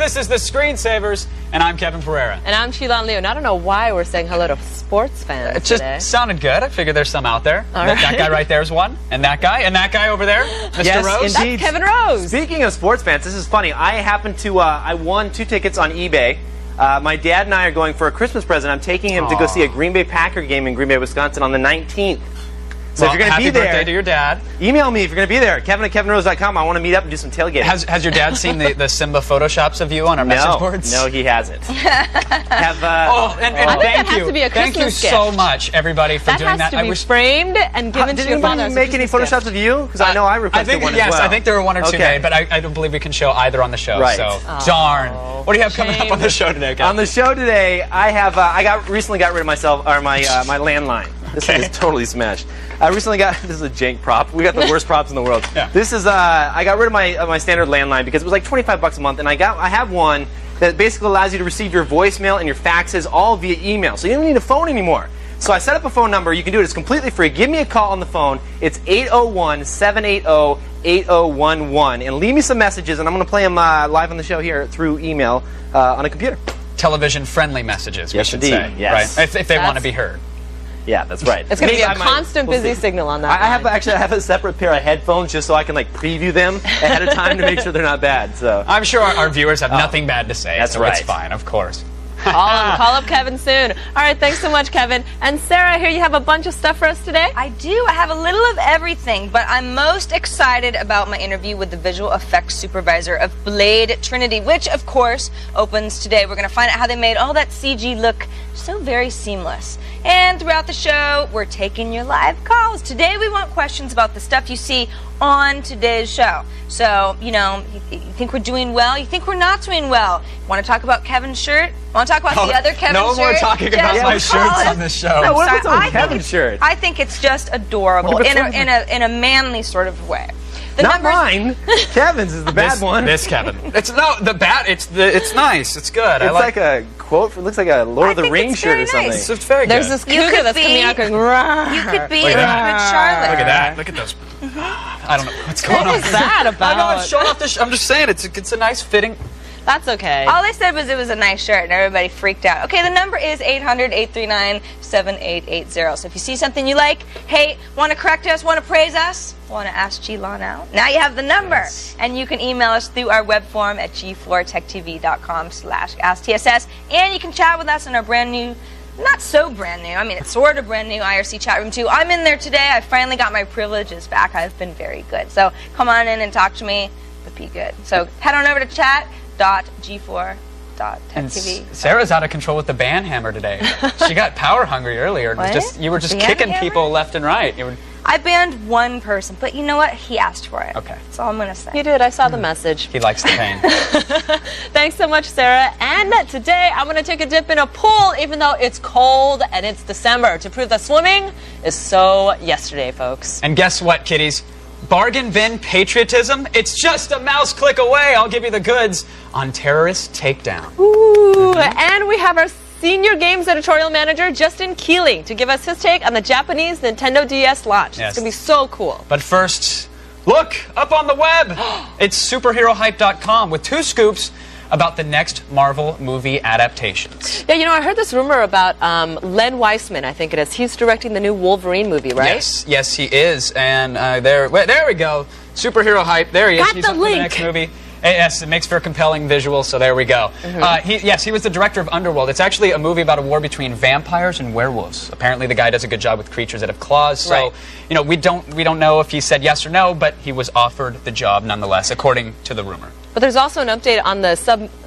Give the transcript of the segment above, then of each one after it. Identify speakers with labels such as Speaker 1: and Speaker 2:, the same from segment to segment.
Speaker 1: This is the Screensavers, and I'm Kevin Pereira.
Speaker 2: And I'm Shilan Liu. And I don't know why we're saying hello to sports fans
Speaker 1: It just
Speaker 2: today.
Speaker 1: sounded good. I figured there's some out there.
Speaker 2: All
Speaker 1: That
Speaker 2: right.
Speaker 1: guy right there is one, and that guy over there, Mr.
Speaker 3: Yes,
Speaker 1: Rose.
Speaker 3: indeed.
Speaker 2: That's Kevin Rose.
Speaker 3: Speaking of sports fans, this is funny. I happened to, I won 2 tickets on eBay. My dad and I are going for a Christmas present. I'm taking him to go see a Green Bay Packer game in Green Bay, Wisconsin on the 19th. So
Speaker 1: Well,
Speaker 3: if you're going to be
Speaker 1: happy
Speaker 3: there,
Speaker 1: birthday to your dad.
Speaker 3: email me if you're going to be there. Kevin@kevinrose.com. I want to meet up and do some tailgating.
Speaker 1: Has your dad seen the Simba photoshops of you on our message boards?
Speaker 3: No, he hasn't.
Speaker 1: And
Speaker 2: I think
Speaker 1: thank
Speaker 2: that has
Speaker 1: you.
Speaker 2: to be a
Speaker 1: Thank you
Speaker 2: Christmas
Speaker 1: so
Speaker 2: gift.
Speaker 1: much, everybody, for
Speaker 2: That
Speaker 1: doing
Speaker 2: has
Speaker 1: that.
Speaker 2: to be framed and given
Speaker 3: Did
Speaker 2: to your father.
Speaker 3: anybody
Speaker 2: as a
Speaker 3: make any
Speaker 2: Christmas
Speaker 3: photoshops
Speaker 2: gift.
Speaker 3: of you? Because I know I requested one
Speaker 1: yes,
Speaker 3: as well.
Speaker 1: I think there were 1 or 2
Speaker 3: Okay.
Speaker 1: made, but I don't believe we can show either on the show.
Speaker 3: Right.
Speaker 1: So, darn. What do you have coming
Speaker 2: Shame.
Speaker 1: up on the show today, Kevin?
Speaker 3: On the show today, I have recently got rid of my landline. This thing is totally smashed. I recently got this is a jank prop. We got the worst props in the world.
Speaker 1: Yeah.
Speaker 3: This is I got rid of my standard landline because it was like $25 a month, and I have one that basically allows you to receive your voicemail and your faxes all via email. So you don't need a phone anymore. So I set up a phone number. You can do it. It's completely free. Give me a call on the phone. It's 801-780-8011, and leave me some messages, and I'm going to play them live on the show here through email on a computer.
Speaker 1: Television-friendly messages,
Speaker 3: Yes,
Speaker 1: we should
Speaker 3: indeed.
Speaker 1: say.
Speaker 3: Yes.
Speaker 1: Right? If they want to be heard.
Speaker 3: Yeah, that's right.
Speaker 2: It's going to be a
Speaker 3: Maybe I might-
Speaker 2: constant
Speaker 3: we'll
Speaker 2: busy
Speaker 3: see.
Speaker 2: signal on that
Speaker 3: I have
Speaker 2: line.
Speaker 3: actually I have a separate pair of headphones just so I can like preview them ahead of time to make sure they're not bad. So
Speaker 1: I'm sure our viewers have nothing bad to say,
Speaker 3: That's
Speaker 1: so
Speaker 3: right.
Speaker 1: it's fine, of course.
Speaker 2: Call up Kevin soon. All right, thanks so much, Kevin. And Sarah, I hear you have a bunch of stuff for us today.
Speaker 4: I do. I have a little of everything, but I'm most excited about my interview with the visual effects supervisor of Blade Trinity, which, of course, opens today. We're going to find out how they made all that CG look so very seamless. And throughout the show, we're taking your live calls. Today, we want questions about the stuff you see on today's show. So, you know, you think we're doing well? You think we're not doing well? Want to talk about Kevin's shirt? Want to talk about the other Kevin's
Speaker 1: no
Speaker 4: shirt?
Speaker 1: more talking about
Speaker 4: Just
Speaker 1: my
Speaker 4: because-
Speaker 1: shirts on this show.
Speaker 3: No, what
Speaker 4: Sorry,
Speaker 3: if it's on
Speaker 4: I think
Speaker 3: Kevin's
Speaker 4: it's-
Speaker 3: shirt?
Speaker 4: I think it's just adorable
Speaker 3: What if
Speaker 4: in
Speaker 3: it's
Speaker 4: a manly sort of way. The
Speaker 3: not
Speaker 4: numbers-
Speaker 3: mine. Kevin's is the bad one.
Speaker 1: This Kevin. It's it's nice. It's good.
Speaker 3: It's like a quote. It looks like a Lord of the
Speaker 4: think
Speaker 3: Rings
Speaker 4: it's
Speaker 3: shirt or
Speaker 4: very
Speaker 3: something.
Speaker 4: nice.
Speaker 1: It's very
Speaker 2: There's
Speaker 1: good.
Speaker 2: this
Speaker 4: You
Speaker 2: cougar
Speaker 4: could
Speaker 2: that's coming
Speaker 4: be-
Speaker 2: out going, "Rah."
Speaker 4: You could be
Speaker 1: Look at that.
Speaker 4: Prince Charlotte.
Speaker 1: Look at that. Look at those. I don't know what's going on.
Speaker 2: What was that
Speaker 1: I know
Speaker 2: about?
Speaker 1: it's showing off the I'm just saying it's a nice fitting.
Speaker 2: That's okay.
Speaker 4: All I said was it was a nice shirt, and everybody freaked out. Okay, the number is 800-839-7880. So if you see something you like, hey, want to correct us, want to praise us, want to ask G-Lon out, now you have the number.
Speaker 1: Yes.
Speaker 4: And you can email us through our web form at g4techtv.com/AskTSS. And you can chat with us in our brand new, not so brand new, I mean, it's sort of brand new IRC chat room too. I'm in there today. I finally got my privileges back. I've been very good. So come on in and talk to me, but be good. So head on over to chat.g4.techtv.
Speaker 1: Sarah's out of control with the band hammer today. She got power hungry earlier.
Speaker 4: What?
Speaker 1: You were just
Speaker 4: Band
Speaker 1: kicking
Speaker 4: hammer?
Speaker 1: people left and right. You were,
Speaker 4: I banned one person, but you know what? He asked for it.
Speaker 1: Okay.
Speaker 4: That's all I'm going to say.
Speaker 2: You did. I saw the message.
Speaker 1: he likes the pain.
Speaker 2: Thanks so much, Sarah. And today I'm going to take a dip in a pool, even though it's cold and it's December, to prove that swimming is so yesterday, folks.
Speaker 1: And guess what, kiddies? Bargain bin patriotism? It's just a mouse click away. I'll give you the goods on terrorist takedown.
Speaker 2: Ooh, and we have our senior games editorial manager, Justin Keeling, to give us his take on the Japanese Nintendo DS launch.
Speaker 1: Yes.
Speaker 2: It's going to be so cool.
Speaker 1: But first, look up on the web. It's superherohype.com with 2 scoops about the next Marvel movie adaptations.
Speaker 2: Yeah, you know, I heard this rumor about Len Weissman, I think it is. He's directing the new Wolverine movie, right?
Speaker 1: Yes, he is. And there we go. Superhero hype. There he is.
Speaker 2: Got
Speaker 1: He's
Speaker 2: the
Speaker 1: up for
Speaker 2: link.
Speaker 1: the next movie. Yes, it makes for a compelling visual, so there we go. He was the director of Underworld. It's actually a movie about a war between vampires and werewolves. Apparently the guy does a good job with creatures that have claws, so
Speaker 2: Right.
Speaker 1: you know, we don't know if he said yes or no, but he was offered the job nonetheless, according to the rumor.
Speaker 2: But there's also an update on the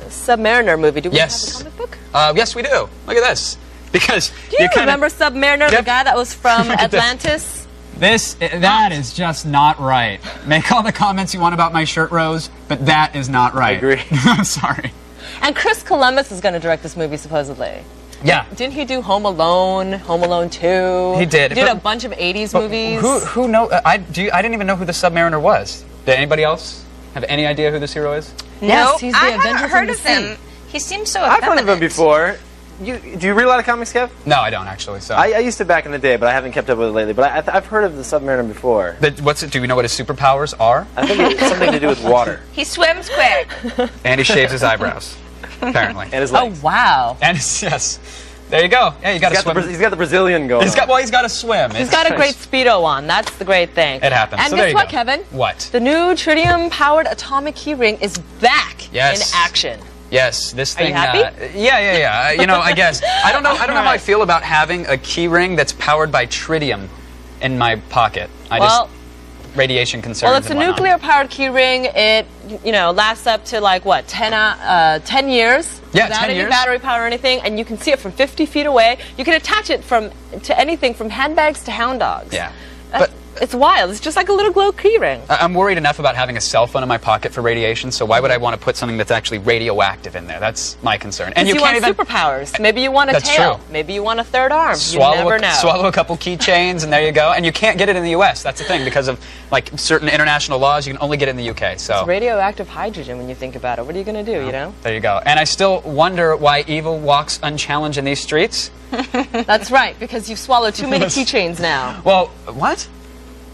Speaker 2: Submariner movie. Do we
Speaker 1: Yes.
Speaker 2: have the comic book?
Speaker 1: Yes, we do. Look at this. Because
Speaker 2: Do you
Speaker 1: kinda-
Speaker 2: remember Submariner, the
Speaker 1: Yep.
Speaker 2: guy that was from
Speaker 1: Look at this.
Speaker 2: Atlantis?
Speaker 1: That is just not right. Make all the comments you want about my shirt, Rose, but that is not right.
Speaker 3: I agree.
Speaker 1: I'm sorry.
Speaker 2: And Chris Columbus is going to direct this movie, supposedly.
Speaker 1: Yeah.
Speaker 2: Didn't he do Home Alone, Home Alone 2?
Speaker 1: He did.
Speaker 2: He did
Speaker 1: But-
Speaker 2: a bunch of 80s
Speaker 1: But
Speaker 2: movies.
Speaker 1: Who know? I didn't even know who the Submariner was. Did anybody else have any idea who this hero is?
Speaker 2: Yes,
Speaker 4: No,
Speaker 2: he's the
Speaker 4: I
Speaker 2: Avenger
Speaker 4: haven't
Speaker 2: from
Speaker 4: heard
Speaker 2: the
Speaker 4: of
Speaker 2: sea.
Speaker 4: him. He seems so
Speaker 3: I've heard of him
Speaker 4: effeminate.
Speaker 3: before. Do you read a lot of comics, Kev?
Speaker 1: No, I don't actually. So
Speaker 3: I used to back in the day, but I haven't kept up with it lately. But I've heard of the Submariner before.
Speaker 1: What's it? Do we know what his superpowers are?
Speaker 3: I think it's something to do with water.
Speaker 4: He swims quick.
Speaker 1: And he shaves his eyebrows, apparently.
Speaker 3: And his
Speaker 2: Oh,
Speaker 3: legs.
Speaker 2: wow.
Speaker 1: And yes, there you go. Yeah, you got to swim.
Speaker 3: He's got the Brazilian going.
Speaker 1: He's got to swim.
Speaker 2: He's got a great Speedo on. That's the great thing.
Speaker 1: It happens.
Speaker 2: And
Speaker 1: So there
Speaker 2: guess
Speaker 1: you
Speaker 2: what,
Speaker 1: go.
Speaker 2: Kevin?
Speaker 1: What?
Speaker 2: The new tritium-powered atomic keyring is back in action.
Speaker 1: Yes, this thing.
Speaker 2: Are you happy?
Speaker 1: Yeah. You know, I guess I don't know how I feel about having a key ring that's powered by tritium in my pocket. Radiation concerns.
Speaker 2: Well, it's a nuclear-powered keyring. It, lasts up to like what, 10 years?
Speaker 1: Yeah,
Speaker 2: without
Speaker 1: 10
Speaker 2: any
Speaker 1: years.
Speaker 2: battery power or anything, and you can see it from 50 feet away. You can attach it to anything from handbags to hound dogs.
Speaker 1: Yeah,
Speaker 2: but it's wild. It's just like a little glow keyring.
Speaker 1: I'm worried enough about having a cell phone in my pocket for radiation, so why would I want to put something that's actually radioactive in there? That's my concern. And
Speaker 2: you
Speaker 1: can't
Speaker 2: want superpowers. Maybe you want a
Speaker 1: That's
Speaker 2: tail.
Speaker 1: true.
Speaker 2: Maybe you want a third arm.
Speaker 1: Swallow
Speaker 2: you never know.
Speaker 1: Swallow a couple keychains, and there you go. And you can't get it in the U.S. That's the thing, because of like certain international laws. You can only get it in the U.K. So
Speaker 2: it's radioactive hydrogen when you think about it. What are you going to do? You know.
Speaker 1: There you go. And I still wonder why evil walks unchallenged in these streets.
Speaker 2: That's right, because you've swallowed too many keychains now.
Speaker 1: Well, what?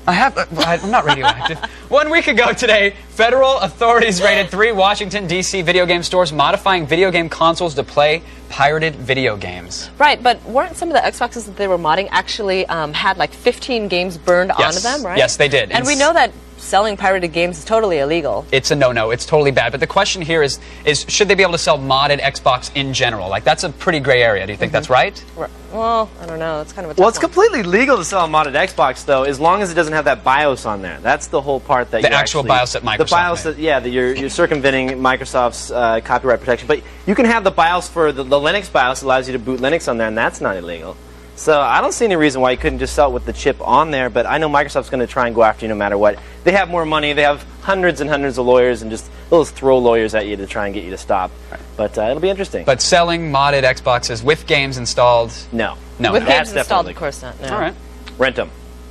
Speaker 1: I'm not radioactive. 1 week ago today, federal authorities raided 3 Washington, D.C. video game stores modifying video game consoles to play pirated video games.
Speaker 2: Right, but weren't some of the Xboxes that they were modding actually had like 15 games burned onto them, right?
Speaker 1: Yes, they did.
Speaker 2: And we know that selling pirated games is totally illegal.
Speaker 1: It's a no-no. It's totally bad. But the question here is should they be able to sell modded Xbox in general? Like, that's a pretty gray area. Do you think that's right?
Speaker 2: Well, I don't know. It's kind of a tough
Speaker 3: Well, it's
Speaker 2: one.
Speaker 3: completely legal to sell a modded Xbox, though, as long as it doesn't have that BIOS on there. That's the whole part that
Speaker 1: the actual BIOS that Microsoft
Speaker 3: The BIOS
Speaker 1: made.
Speaker 3: that you're circumventing Microsoft's copyright protection. But you can have the BIOS for the Linux BIOS that allows you to boot Linux on there, and that's not illegal. So I don't see any reason why you couldn't just sell it with the chip on there, but I know Microsoft's going to try and go after you no matter what. They have more money. They have hundreds and hundreds of lawyers, and just they'll just throw lawyers at you to try and get you to stop. But it'll be interesting.
Speaker 1: But selling modded Xboxes with games installed?
Speaker 3: No.
Speaker 2: With
Speaker 3: that's
Speaker 2: games installed,
Speaker 3: definitely
Speaker 2: of course not. No.
Speaker 1: All right.
Speaker 3: Rent them.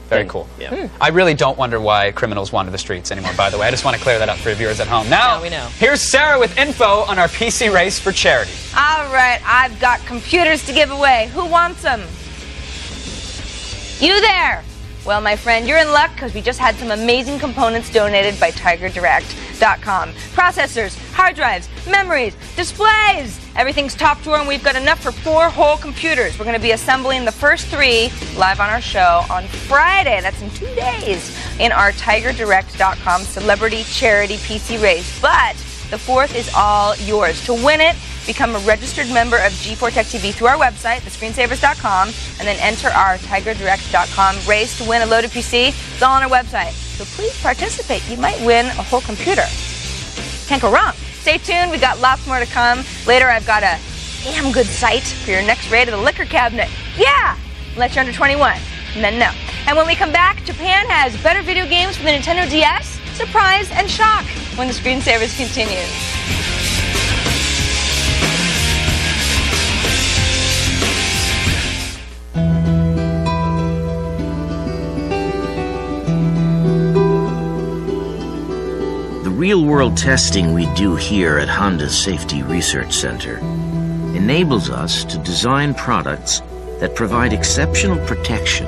Speaker 1: Very cool.
Speaker 3: Yeah.
Speaker 1: I really don't wonder why criminals wander the streets anymore, by the way. I just want to clear that up for viewers at home. Now,
Speaker 2: we know.
Speaker 1: Here's Sarah with info on our PC race for charity.
Speaker 4: All right, I've got computers to give away. Who wants them? You there! Well, my friend, you're in luck because we just had some amazing components donated by TigerDirect.com. Processors, hard drives, memories, displays. Everything's top drawer, and we've got enough for 4 whole computers. We're going to be assembling the first 3 live on our show on Friday. That's in 2 days in our TigerDirect.com celebrity charity PC race. But the 4th is all yours. To win it, become a registered member of G4 Tech TV through our website, thescreensavers.com, and then enter our TigerDirect.com race to win a loaded PC. It's all on our website. So please participate. You might win a whole computer. Can't go wrong. Stay tuned. We got lots more to come. Later, I've got a damn good site for your next raid of the liquor cabinet. Yeah! Unless you're under 21. And then no. And when we come back, Japan has better video games for the Nintendo DS. Surprise and shock when the Screensavers continues.
Speaker 5: Real-world testing we do here at Honda's Safety Research Center enables us to design products that provide exceptional protection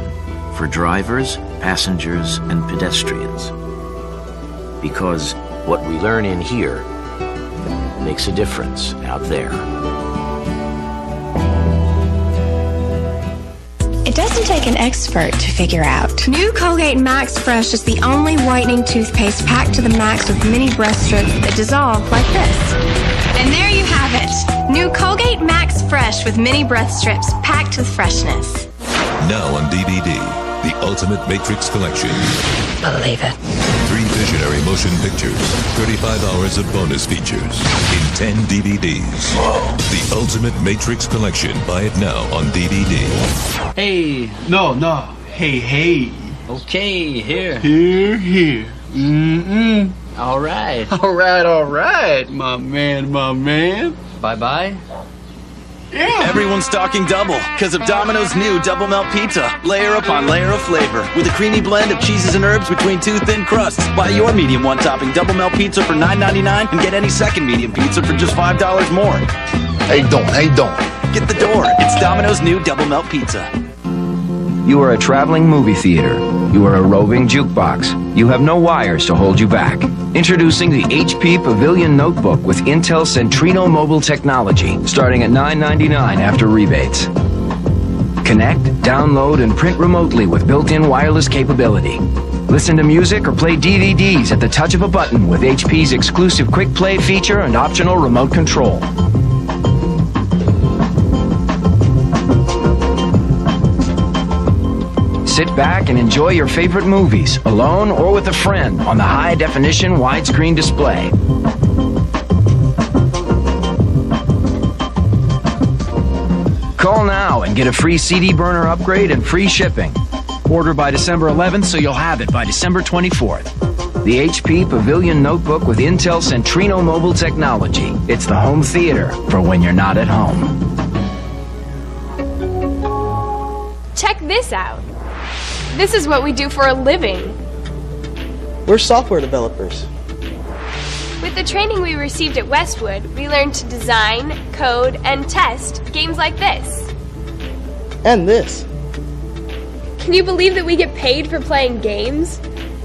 Speaker 5: for drivers, passengers, and pedestrians. Because what we learn in here makes a difference out there.
Speaker 6: It doesn't take an expert to figure out. New Colgate Max Fresh is the only whitening toothpaste packed to the max with mini breast strips that dissolve like this. And there you have it. New Colgate Max Fresh with mini breath strips packed with freshness.
Speaker 7: Now on DVD, the Ultimate Matrix Collection.
Speaker 6: Believe it.
Speaker 7: 3 visionary motion pictures, 35 hours of bonus features in 10 DVDs. The Ultimate Matrix Collection. Buy it now on DVD.
Speaker 8: Hey. No. Hey.
Speaker 9: Okay, here.
Speaker 8: Here. Mm-mm.
Speaker 9: All right.
Speaker 8: All right. My man.
Speaker 9: Bye-bye.
Speaker 8: Yeah.
Speaker 10: Everyone's talking double because of Domino's new Double Melt Pizza. Layer upon layer of flavor with a creamy blend of cheeses and herbs between 2 thin crusts. Buy your medium 1-topping Double Melt Pizza for $9.99 and get any second medium pizza for just $5 more.
Speaker 11: How you doing?
Speaker 10: Get the door. It's Domino's new double melt pizza.
Speaker 11: You are a traveling movie theater. You are a roving jukebox. You have no wires to hold you back. Introducing the HP Pavilion Notebook with Intel Centrino mobile technology, starting at $9.99 after rebates. Connect, download, and print remotely with built-in wireless capability. Listen to music or play DVDs at the touch of a button with HP's exclusive Quick Play feature and optional remote control. Sit back and enjoy your favorite movies, alone or with a friend, on the high-definition widescreen display. Call now and get a free CD burner upgrade and free shipping. Order by December 11th so you'll have it by December 24th. The HP Pavilion Notebook with Intel Centrino mobile technology. It's the home theater for when you're not at home.
Speaker 6: Check this out. This is what we do for a living.
Speaker 12: We're software developers.
Speaker 6: With the training we received at Westwood, we learned to design, code, and test games like this.
Speaker 12: And this.
Speaker 6: Can you believe that we get paid for playing games?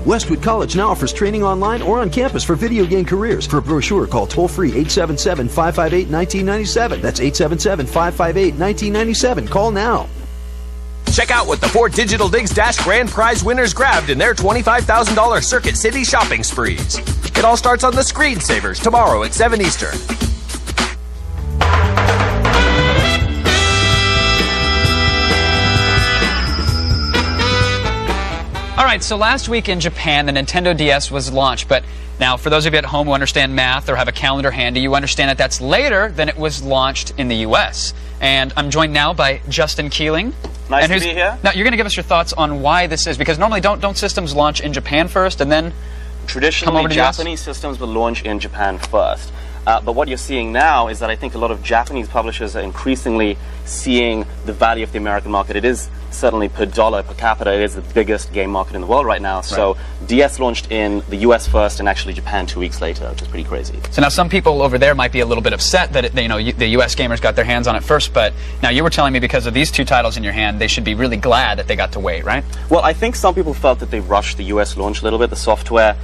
Speaker 13: Westwood College now offers training online or on campus for video game careers. For a brochure, call toll-free 877-558-1997. That's 877-558-1997. Call now.
Speaker 14: Check out what the 4 Digital Digs Dash grand prize winners grabbed in their $25,000 Circuit City shopping sprees. It all starts on the Screensavers tomorrow at 7 Eastern.
Speaker 1: All right, so last week in Japan, the Nintendo DS was launched, but now for those of you at home who understand math or have a calendar handy, you understand that that's later than it was launched in the U.S. And I'm joined now by Justin Keeling.
Speaker 15: Nice to be here.
Speaker 1: Now, you're going to give us your thoughts on why this is, because normally don't systems launch in Japan first and then
Speaker 15: Traditionally,
Speaker 1: come over to
Speaker 15: Japanese systems will launch in Japan first. But what you're seeing now is that I think a lot of Japanese publishers are increasingly seeing the value of the American market. It is certainly per dollar, per capita, it is the biggest game market in the world right now. Right. So DS launched in the US first and actually Japan 2 weeks later, which is pretty crazy.
Speaker 1: So now some people over there might be a little bit upset that the US gamers got their hands on it first, but now you were telling me because of these 2 titles in your hand, they should be really glad that they got to wait, right?
Speaker 15: Well, I think some people felt that they rushed the US launch a little bit. The software,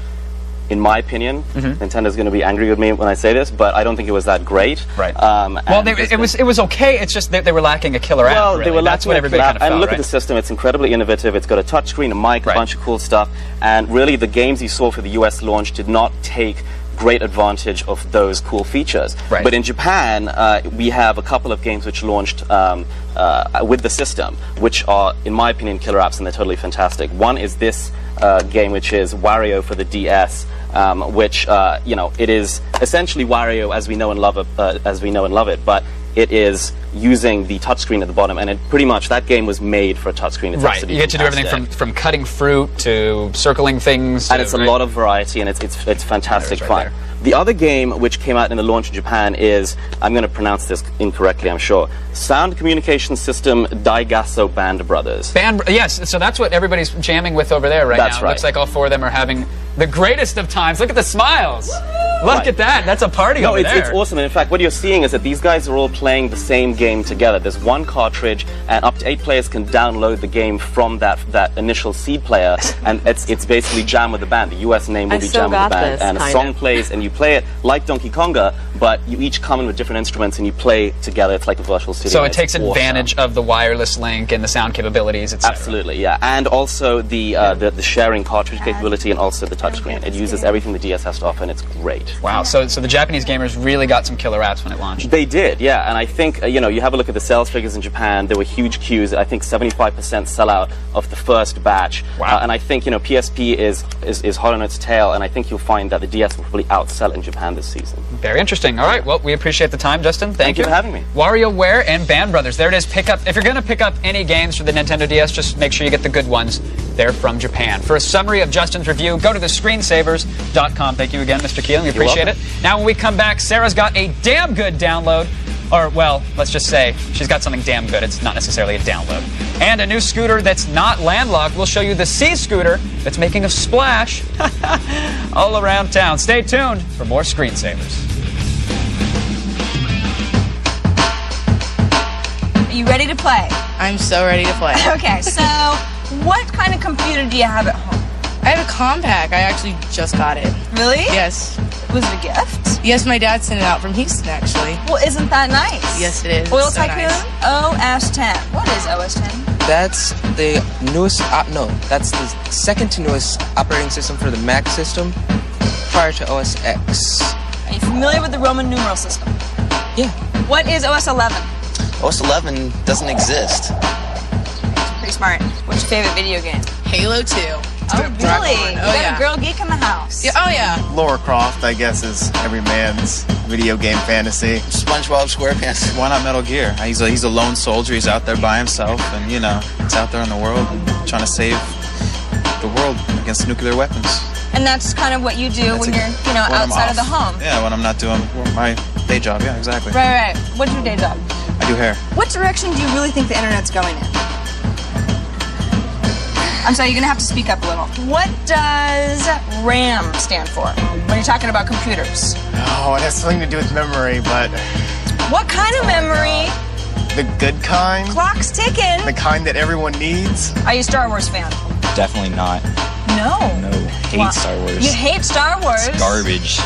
Speaker 15: in my opinion, Nintendo's going to be angry with me when I say this, but I don't think it was that great.
Speaker 1: Right. Well, it was okay. It's just they were lacking a killer app.
Speaker 15: Well,
Speaker 1: really.
Speaker 15: they were
Speaker 1: That's
Speaker 15: lacking
Speaker 1: what
Speaker 15: a
Speaker 1: everybody
Speaker 15: killer
Speaker 1: kind of
Speaker 15: app.
Speaker 1: felt,
Speaker 15: And look
Speaker 1: right?
Speaker 15: at the system; it's incredibly innovative. It's got a touchscreen, a mic, a bunch of cool stuff, and really the games you saw for the US launch did not take great advantage of those cool features.
Speaker 1: Right.
Speaker 15: But in Japan, we have a couple of games which launched with the system, which are, in my opinion, killer apps, and they're totally fantastic. One is this game, which is Wario for the DS. Which it is essentially Wario as we know and love it, but it is using the touchscreen at the bottom, and pretty much that game was made for a touchscreen. It's
Speaker 1: right, you get to do everything from cutting fruit to circling things,
Speaker 15: and it's a lot of variety, and it's fantastic fun. The other game which came out in the launch in Japan is, I'm going to pronounce this incorrectly, I'm sure, Sound Communication System Daigasso Band Brothers.
Speaker 1: Yes, so that's what everybody's jamming with over there right now.
Speaker 15: That's right.
Speaker 1: It looks like all 4 of them are having the greatest of times. Look at the smiles. Look at that. That's a party over there.
Speaker 15: It's awesome. And in fact, what you're seeing is that these guys are all playing the same game together. There's one cartridge, and up to 8 players can download the game from that initial seed player, and it's basically Jam with the Band. The US name will be Jam with the Band, and a song plays, and you play it like Donkey Konga, but you each come in with different instruments, and you play together. It's like a virtual studio.
Speaker 1: So it takes advantage of the wireless link and the sound capabilities, etc.
Speaker 15: Absolutely, yeah, and also the sharing cartridge capability, and also the touchscreen. It uses everything the DS has to offer, and it's great.
Speaker 1: Wow, so the Japanese gamers really got some killer apps when it launched.
Speaker 15: They did, yeah, and I think, you have a look at the sales figures in Japan, there were huge queues. I think 75% sellout of the first batch.
Speaker 1: Wow.
Speaker 15: And I think, PSP is hot on its tail, and I think you'll find that the DS will probably outsell in Japan this season.
Speaker 1: Very interesting. All right, well, we appreciate the time, Justin. Thank you
Speaker 15: for having me.
Speaker 1: WarioWare and Band Brothers. There it is. If you're going to pick up any games for the Nintendo DS, just make sure you get the good ones. They're from Japan. For a summary of Justin's review, go to thescreensavers.com. Thank you again, Mr. Keeling. We appreciate it. Now, when we come back, Sarah's got a damn good download. Or, well, let's just say she's got something damn good. It's not necessarily a download. And a new scooter that's not landlocked. We'll show you the C scooter that's making a splash all around town. Stay tuned for more Screensavers.
Speaker 4: you ready to play?
Speaker 16: I'm so ready to play.
Speaker 4: Okay, so what kind of computer do you have at home?
Speaker 16: I have a compact. I actually just got it.
Speaker 4: Really?
Speaker 16: Yes.
Speaker 4: Was it a gift?
Speaker 16: Yes, my dad sent it out from Houston, actually.
Speaker 4: Well, isn't that nice?
Speaker 16: Yes, it is.
Speaker 4: Oil
Speaker 16: It's so
Speaker 4: Tycoon
Speaker 16: nice.
Speaker 4: OS 10. What is OS 10?
Speaker 17: That's the newest, that's the second to newest operating system for the Mac system prior to OS X.
Speaker 4: Are you familiar with the Roman numeral system?
Speaker 17: Yeah.
Speaker 4: What is OS 11?
Speaker 17: OS 11 doesn't exist.
Speaker 4: Pretty smart. What's your favorite video game?
Speaker 16: Halo 2.
Speaker 4: Oh, really? You got
Speaker 16: yeah.
Speaker 4: a girl geek in the house.
Speaker 16: Yeah, oh, yeah.
Speaker 18: Lara Croft, I guess, is every man's video game fantasy.
Speaker 10: SpongeBob SquarePants.
Speaker 19: Why not Metal Gear? He's a lone soldier. He's out there by himself, and you know, he's out there in the world trying to save the world against nuclear weapons.
Speaker 4: And that's kind of what you do when you're,
Speaker 19: when I'm
Speaker 4: outside of the
Speaker 19: off.
Speaker 4: home.
Speaker 19: Yeah, when I'm not doing my day job. Yeah, exactly.
Speaker 4: Right. What's your day job?
Speaker 19: I do hair.
Speaker 4: What direction do you really think the internet's going in? I'm sorry, you're gonna have to speak up a little. What does RAM stand for when you're talking about computers?
Speaker 18: Oh, it has something to do with memory, but...
Speaker 4: What kind of memory?
Speaker 18: The good kind?
Speaker 4: Clock's ticking.
Speaker 18: The kind that everyone needs?
Speaker 4: Are you a Star Wars fan?
Speaker 19: Definitely not.
Speaker 4: No.
Speaker 19: No, hate Star Wars.
Speaker 4: You hate Star Wars?
Speaker 19: It's garbage.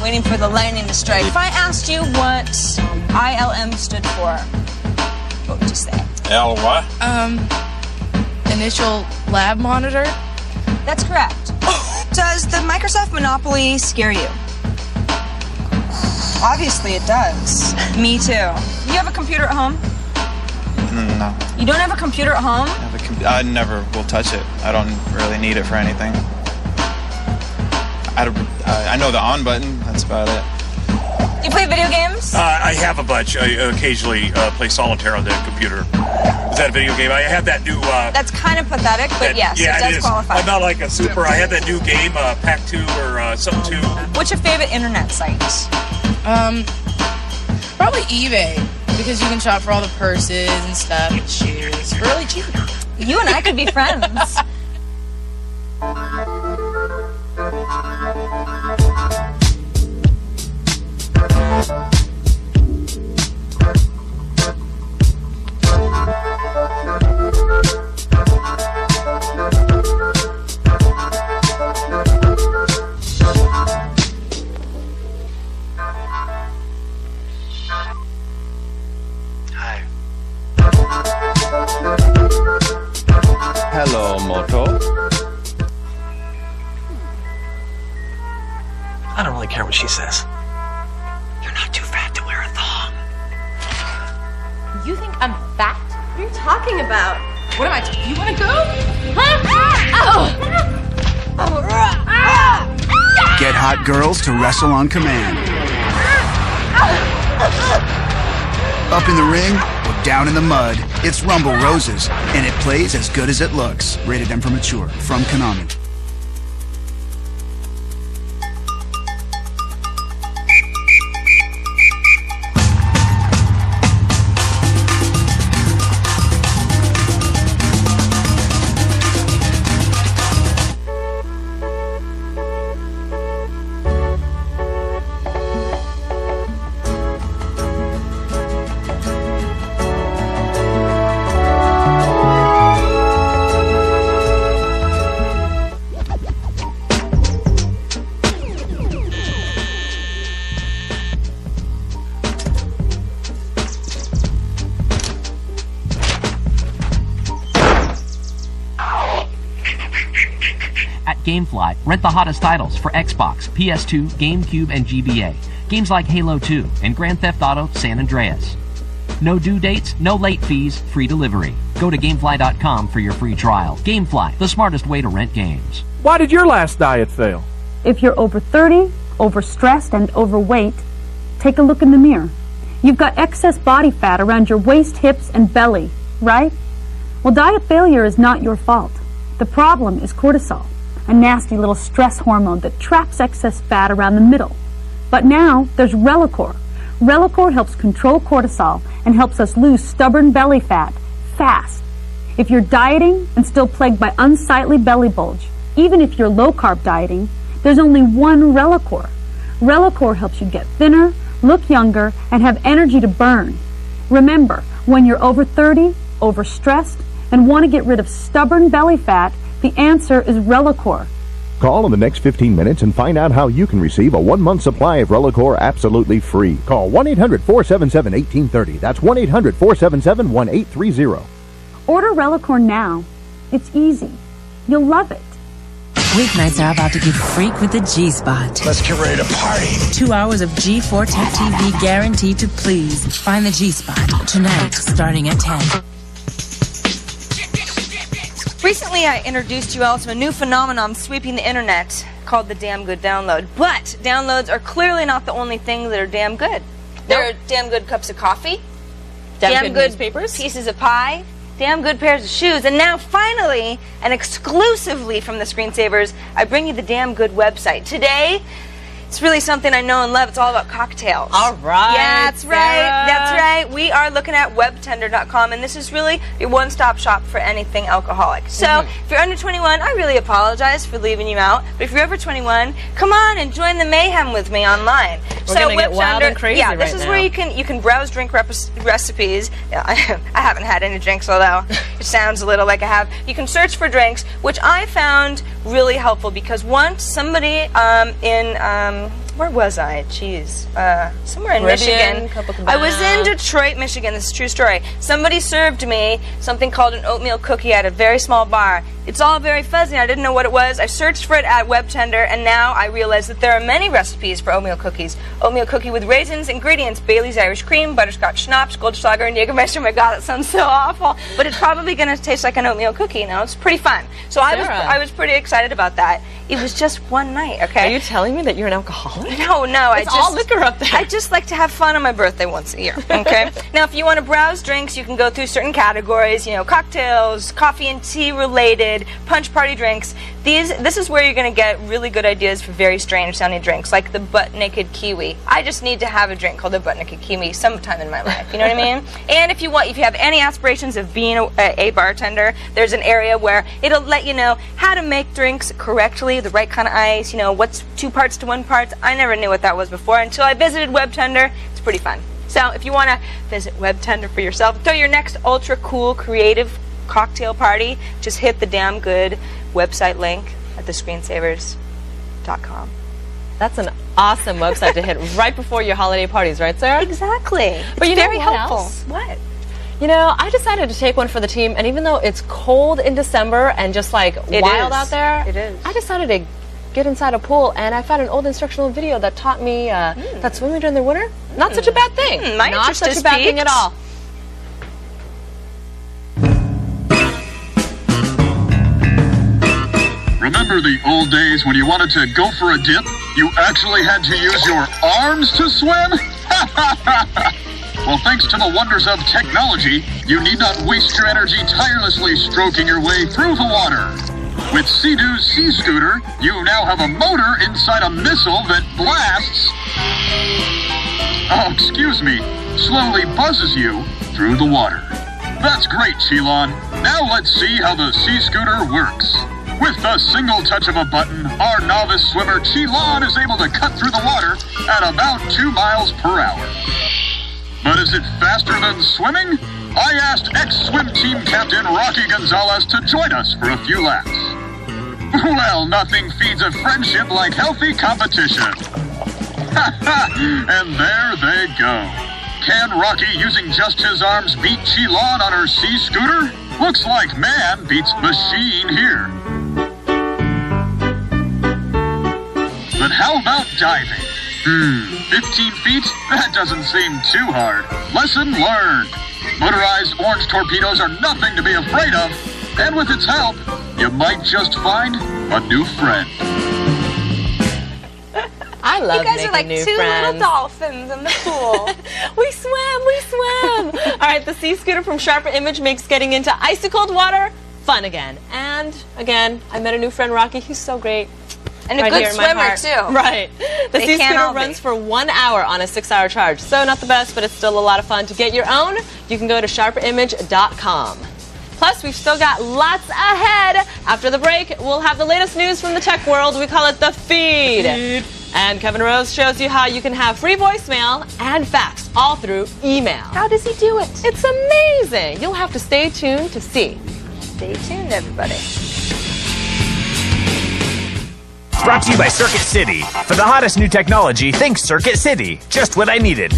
Speaker 4: Waiting for the lightning to strike. If I asked you what ILM stood for, what would you say?
Speaker 19: L what?
Speaker 16: Initial lab monitor.
Speaker 4: That's correct. Does the Microsoft monopoly scare you? Obviously it does. Me too. You have a computer at home?
Speaker 19: No.
Speaker 4: You don't have a computer at home?
Speaker 19: I never will touch it. I don't really need it for anything. I know the on button. That's about it.
Speaker 4: You play video games?
Speaker 20: I have a bunch. I occasionally play solitaire on the computer. Is that a video game? I have that new...
Speaker 4: That's kind of pathetic, but yes,
Speaker 20: yeah,
Speaker 4: it does
Speaker 20: is.
Speaker 4: qualify.
Speaker 20: I'm not like a super... I have that new game, Pack 2 or something 2.
Speaker 4: What's your favorite internet site?
Speaker 16: Probably eBay, because you can shop for all the purses and stuff and shoes for really cheap.
Speaker 4: You and I could be friends.
Speaker 11: Hello, Moto.
Speaker 10: I don't really care what she says.
Speaker 21: You're not too fat to wear a thong. You think I'm fat? What are you talking about? What am I? You want to go?
Speaker 22: Get hot girls to wrestle on command. Up in the ring or down in the mud, it's Rumble Roses, and it plays as good as it looks. Rated M for mature, from Konami.
Speaker 23: GameFly, rent the hottest titles for Xbox, PS2, GameCube, and GBA. Games like Halo 2 and Grand Theft Auto San Andreas. No due dates, no late fees, free delivery. Go to Gamefly.com for your free trial. Gamefly, the smartest way to rent games.
Speaker 24: Why did your last diet fail?
Speaker 25: If you're over 30, overstressed, and overweight, take a look in the mirror. You've got excess body fat around your waist, hips, and belly, right? Well, diet failure is not your fault. The problem is cortisol, a nasty little stress hormone that traps excess fat around the middle. But now there's Relacor. Relacor helps control cortisol and helps us lose stubborn belly fat fast. If you're dieting and still plagued by unsightly belly bulge, even if you're low-carb dieting, there's only one Relacor. Relacor helps you get thinner, look younger, and have energy to burn. Remember, when you're over 30, overstressed, and want to get rid of stubborn belly fat, the answer is Relicore.
Speaker 2: Call in the next 15 minutes and find out how you can receive a 1-month supply of Relicore absolutely free. Call 1-800-477-1830. That's 1-800-477-1830.
Speaker 25: Order Relicore now. It's easy. You'll love it.
Speaker 3: Weeknights are about to get freak with the G-Spot.
Speaker 5: Let's get ready to party.
Speaker 3: 2 hours of G4 Tech TV guaranteed to please. Find the G-Spot tonight, starting at 10.
Speaker 4: Recently, I introduced you all to a new phenomenon sweeping the internet called the damn good download. But downloads are clearly not the only things that are damn good. There are damn good cups of coffee, damn good newspapers, pieces of pie, damn good pairs of shoes, and now finally, and exclusively from the Screensavers, I bring you the damn good website. Today, it's really something I know and love. It's all about cocktails.
Speaker 7: All right.
Speaker 4: Yeah, that's right. That's right. We are looking at webtender.com, and this is really your one-stop shop for anything alcoholic. So, if you're under 21, I really apologize for leaving you out. But if you're over 21, come on and join the mayhem with me online.
Speaker 7: We're gonna get wild and crazy
Speaker 4: yeah, this
Speaker 7: right
Speaker 4: is
Speaker 7: now.
Speaker 4: where you can browse drink recipes. Yeah, I haven't had any drinks, although it sounds a little like I have. You can search for drinks, which I found really helpful because once somebody where was I? Jeez. Somewhere in
Speaker 7: Caribbean,
Speaker 4: Michigan. I was in Detroit, Michigan. This is a true story. Somebody served me something called an oatmeal cookie at a very small bar. It's all very fuzzy, and I didn't know what it was. I searched for it at WebTender, and now I realize that there are many recipes for oatmeal cookies. Oatmeal cookie with raisins, ingredients, Bailey's Irish cream, butterscotch schnapps, Goldschlager, and Jägermeister. My God, that sounds so awful. But it's probably going to taste like an oatmeal cookie, you know? It's pretty fun. So I was pretty excited about that. It was just one night, okay?
Speaker 7: Are you telling me that you're an alcoholic?
Speaker 4: No.
Speaker 7: It's all liquor up there.
Speaker 4: I just like to have fun on my birthday once a year, okay? Now, if you want to browse drinks, you can go through certain categories, you know, cocktails, coffee and tea related, punch party drinks. This is where you're going to get really good ideas for very strange sounding drinks, like the butt naked kiwi. I just need to have a drink called the butt naked kiwi sometime in my life, you know what I mean? And if you have any aspirations of being a bartender, there's an area where it'll let you know how to make drinks correctly, the right kind of ice, you know, what's 2 parts to 1 part. I never knew what that was before until I visited WebTender. It's pretty fun. So if you want to visit WebTender for yourself, throw your next ultra cool creative cocktail party, just hit the damn good website link at thescreensavers.com.
Speaker 7: That's an awesome website to hit right before your holiday parties, right, Sarah?
Speaker 4: Exactly.
Speaker 7: But you
Speaker 4: It's very
Speaker 7: know what
Speaker 4: helpful.
Speaker 7: else?
Speaker 4: What?
Speaker 7: You know, I decided to take one for the team, and even though it's cold in December and just like wild out there, I decided to get inside a pool, and I found an old instructional video that taught me that swimming during the winter, not such a bad thing.
Speaker 4: My
Speaker 7: Not
Speaker 4: interest
Speaker 7: such
Speaker 4: is
Speaker 7: a bad thing at
Speaker 4: piqued.
Speaker 7: all.
Speaker 9: Remember the old days when you wanted to go for a dip? You actually had to use your arms to swim? Well, thanks to the wonders of technology, you need not waste your energy tirelessly stroking your way through the water. With Sea-Doo's Sea Scooter, you now have a motor inside a missile that blasts... slowly buzzes you through the water. That's great, Chilon. Now let's see how the Sea Scooter works. With a single touch of a button, our novice swimmer Chilon is able to cut through the water at about 2 miles per hour. But is it faster than swimming? I asked ex-swim team captain Rocky Gonzalez to join us for a few laps. Well, nothing feeds a friendship like healthy competition. And there they go. Can Rocky, using just his arms, beat Chilon on her Sea Scooter? Looks like man beats machine here. But how about diving? 15 feet? That doesn't seem too hard. Lesson learned. Motorized orange torpedoes are nothing to be afraid of. And with its help, you might just find a new friend.
Speaker 7: I love
Speaker 4: You guys
Speaker 7: making
Speaker 4: are like
Speaker 7: new
Speaker 4: 2
Speaker 7: friends.
Speaker 4: little dolphins in the pool.
Speaker 7: We swim. All right, the Sea Scooter from Sharper Image makes getting into icy cold water fun again. And again, I met a new friend, Rocky. He's so great.
Speaker 4: And a
Speaker 7: right
Speaker 4: good
Speaker 7: here in my
Speaker 4: swimmer,
Speaker 7: heart.
Speaker 4: too.
Speaker 7: Right. The
Speaker 4: They
Speaker 7: Sea
Speaker 4: can't
Speaker 7: Scooter
Speaker 4: all be.
Speaker 7: runs for 1 hour on a 6-hour charge. So not the best, but it's still a lot of fun. To get your own, you can go to sharperimage.com. Plus, we've still got lots ahead. After the break, we'll have the latest news from the tech world. We call it the Feed. And Kevin Rose shows you how you can have free voicemail and fax all through email.
Speaker 4: How does he do it?
Speaker 7: It's amazing. You'll have to stay tuned to see.
Speaker 4: Stay tuned, everybody.
Speaker 14: Brought to you by Circuit City. For the hottest new technology, think Circuit City. Just what I needed.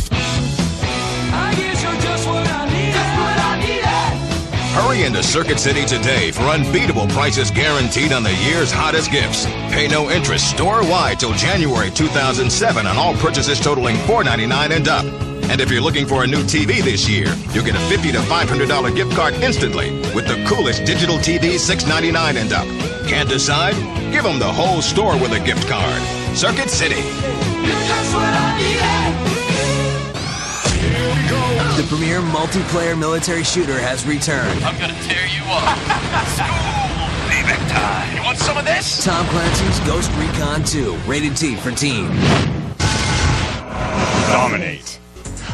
Speaker 5: Hurry into Circuit City today for unbeatable prices guaranteed on the year's hottest gifts. Pay no interest store-wide till January 2007 on all purchases totaling $4.99 and up. And if you're looking for a new TV this year, you'll get a $50 to $500 gift card instantly with the coolest digital TV $6.99 and up. Can't decide? Give them the whole store with a gift card. Circuit City.
Speaker 6: The premier multiplayer military shooter has returned.
Speaker 14: I'm gonna tear you up. School payback time. You want some of this?
Speaker 6: Tom Clancy's Ghost Recon 2, rated T for teen.
Speaker 14: Dominate.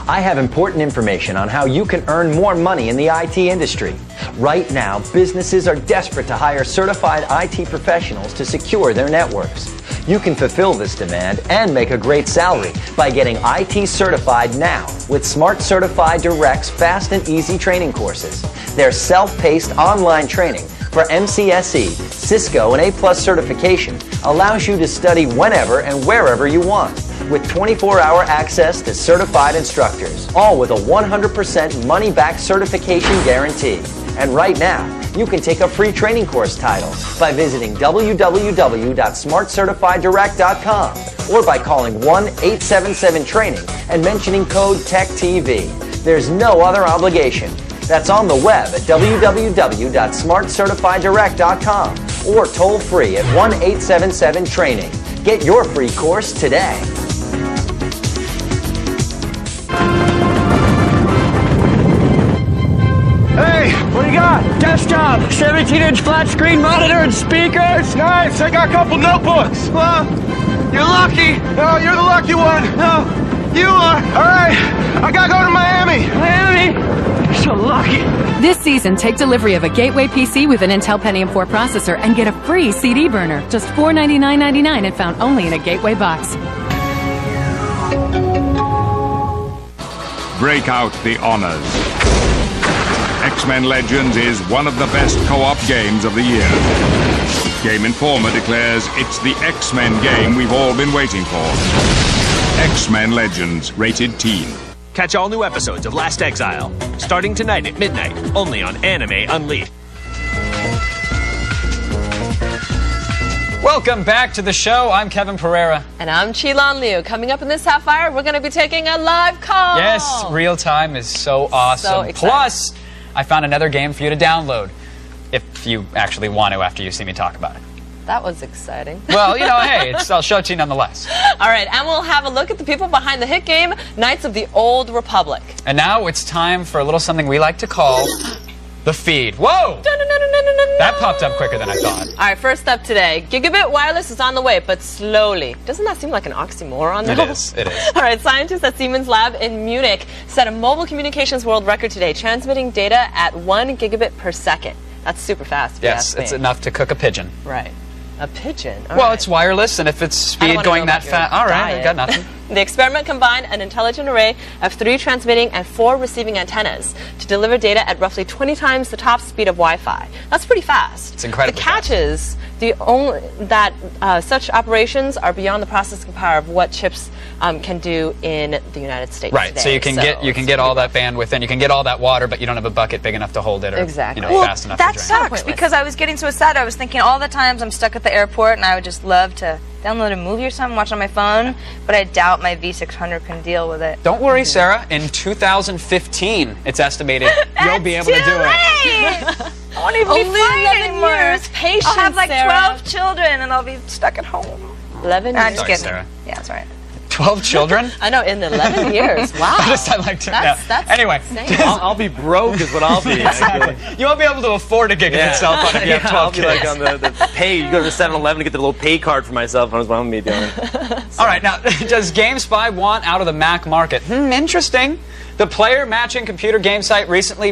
Speaker 8: I have important information on how you can earn more money in the IT industry. Right now, businesses are desperate to hire certified IT professionals to secure their networks. You can fulfill this demand and make a great salary by getting IT certified now with Smart Certified Direct's fast and easy training courses. Their self-paced online training for MCSE, Cisco, and A+ certification allows you to study whenever and wherever you want, with 24-hour access to certified instructors, all with a 100% money-back certification guarantee. And right now, you can take a free training course title by visiting www.smartcertifieddirect.com or by calling 1-877-TRAINING and mentioning code TECHTV. There's no other obligation. That's on the web at www.smartcertifieddirect.com or toll free at 1-877-TRAINING. Get your free course today.
Speaker 12: Hey, what do you got? Desktop, 17-inch flat screen monitor and speakers. Nice, I got a couple notebooks. Well, you're lucky. No, you're the lucky one. No, you are. All right, I gotta go to Miami. Miami? You're so lucky.
Speaker 13: This season, take delivery of a Gateway PC with an Intel Pentium 4 processor and get a free CD burner. Just $499.99 and found only in a Gateway box.
Speaker 26: Break out the honors. X-Men Legends is one of the best co-op games of the year. Game Informer declares it's the X-Men game we've all been waiting for. X-Men Legends, rated teen.
Speaker 14: Catch all new episodes of Last Exile, starting tonight at midnight, only on Anime Unleashed.
Speaker 1: Welcome back to the show. I'm Kevin Pereira.
Speaker 7: And I'm Chi-Lan Liu. Coming up in this half hour, we're going to be taking a live call.
Speaker 1: Yes, real time is so awesome.
Speaker 7: So exciting.
Speaker 1: Plus, I found another game for you to download, if you actually want to after you see me talk about it.
Speaker 7: That was exciting.
Speaker 1: Well, you know, hey, I'll show it to you nonetheless.
Speaker 7: All right, and we'll have a look at the people behind the hit game, Knights of the Old Republic.
Speaker 1: And now it's time for a little something we like to call the feed. Whoa! That popped up quicker than I thought.
Speaker 7: All right, first up today, Gigabit Wireless is on the way, but slowly. Doesn't that seem like an oxymoron, though?
Speaker 1: It is, it is.
Speaker 7: All right, scientists at Siemens Lab in Munich set a mobile communications world record today, transmitting data at 1 gigabit per second. That's super fast, if you
Speaker 1: Yes,
Speaker 7: ask me.
Speaker 1: it's enough to cook a pigeon.
Speaker 7: Right. A pigeon? All
Speaker 1: Well,
Speaker 7: right.
Speaker 1: it's wireless, and if it's speed going that fast, all right, I got nothing.
Speaker 7: The experiment combined an intelligent array of 3 transmitting and 4 receiving antennas to deliver data at roughly 20 times the top speed of Wi-Fi. That's pretty fast.
Speaker 1: It's incredibly
Speaker 7: The catch is that such operations are beyond the processing power of what chips can do in the United States
Speaker 1: Right,
Speaker 7: today.
Speaker 1: so you can get all that bandwidth and you can get all that water, but you don't have a bucket big enough to hold it or
Speaker 7: Exactly.
Speaker 1: fast enough
Speaker 4: That
Speaker 1: to drain.
Speaker 4: sucks because I was getting so sad. I was thinking all the times I'm stuck at the airport and I would just love to download a movie or something, watch on my phone, but I doubt my V600 can deal with it.
Speaker 1: Don't worry, Sarah. In 2015, it's estimated you'll be able to do it.
Speaker 4: I won't even
Speaker 7: Only
Speaker 4: be fine
Speaker 7: 11
Speaker 4: anymore.
Speaker 7: years. Patience,
Speaker 4: I'll have like
Speaker 7: Sarah.
Speaker 4: 12 children and I'll be stuck at home.
Speaker 7: 11
Speaker 4: I'm
Speaker 7: years.
Speaker 4: just kidding.
Speaker 1: Sarah.
Speaker 4: Yeah, that's right.
Speaker 1: 12 children?
Speaker 7: I know, in 11 years. Wow.
Speaker 1: I like to know.
Speaker 7: That's
Speaker 1: Anyway,
Speaker 7: insane.
Speaker 27: I'll be broke is what I'll be.
Speaker 1: Exactly. You won't be able to afford a gigabit cell phone if you have 12
Speaker 27: I'll be
Speaker 1: kids.
Speaker 27: like on the pay. You go to 7-Eleven to get the little pay card for my cell phone is what I'm going to be doing.
Speaker 1: All right, now, does GameSpy want out of the Mac market? Interesting. The player matching computer game site recently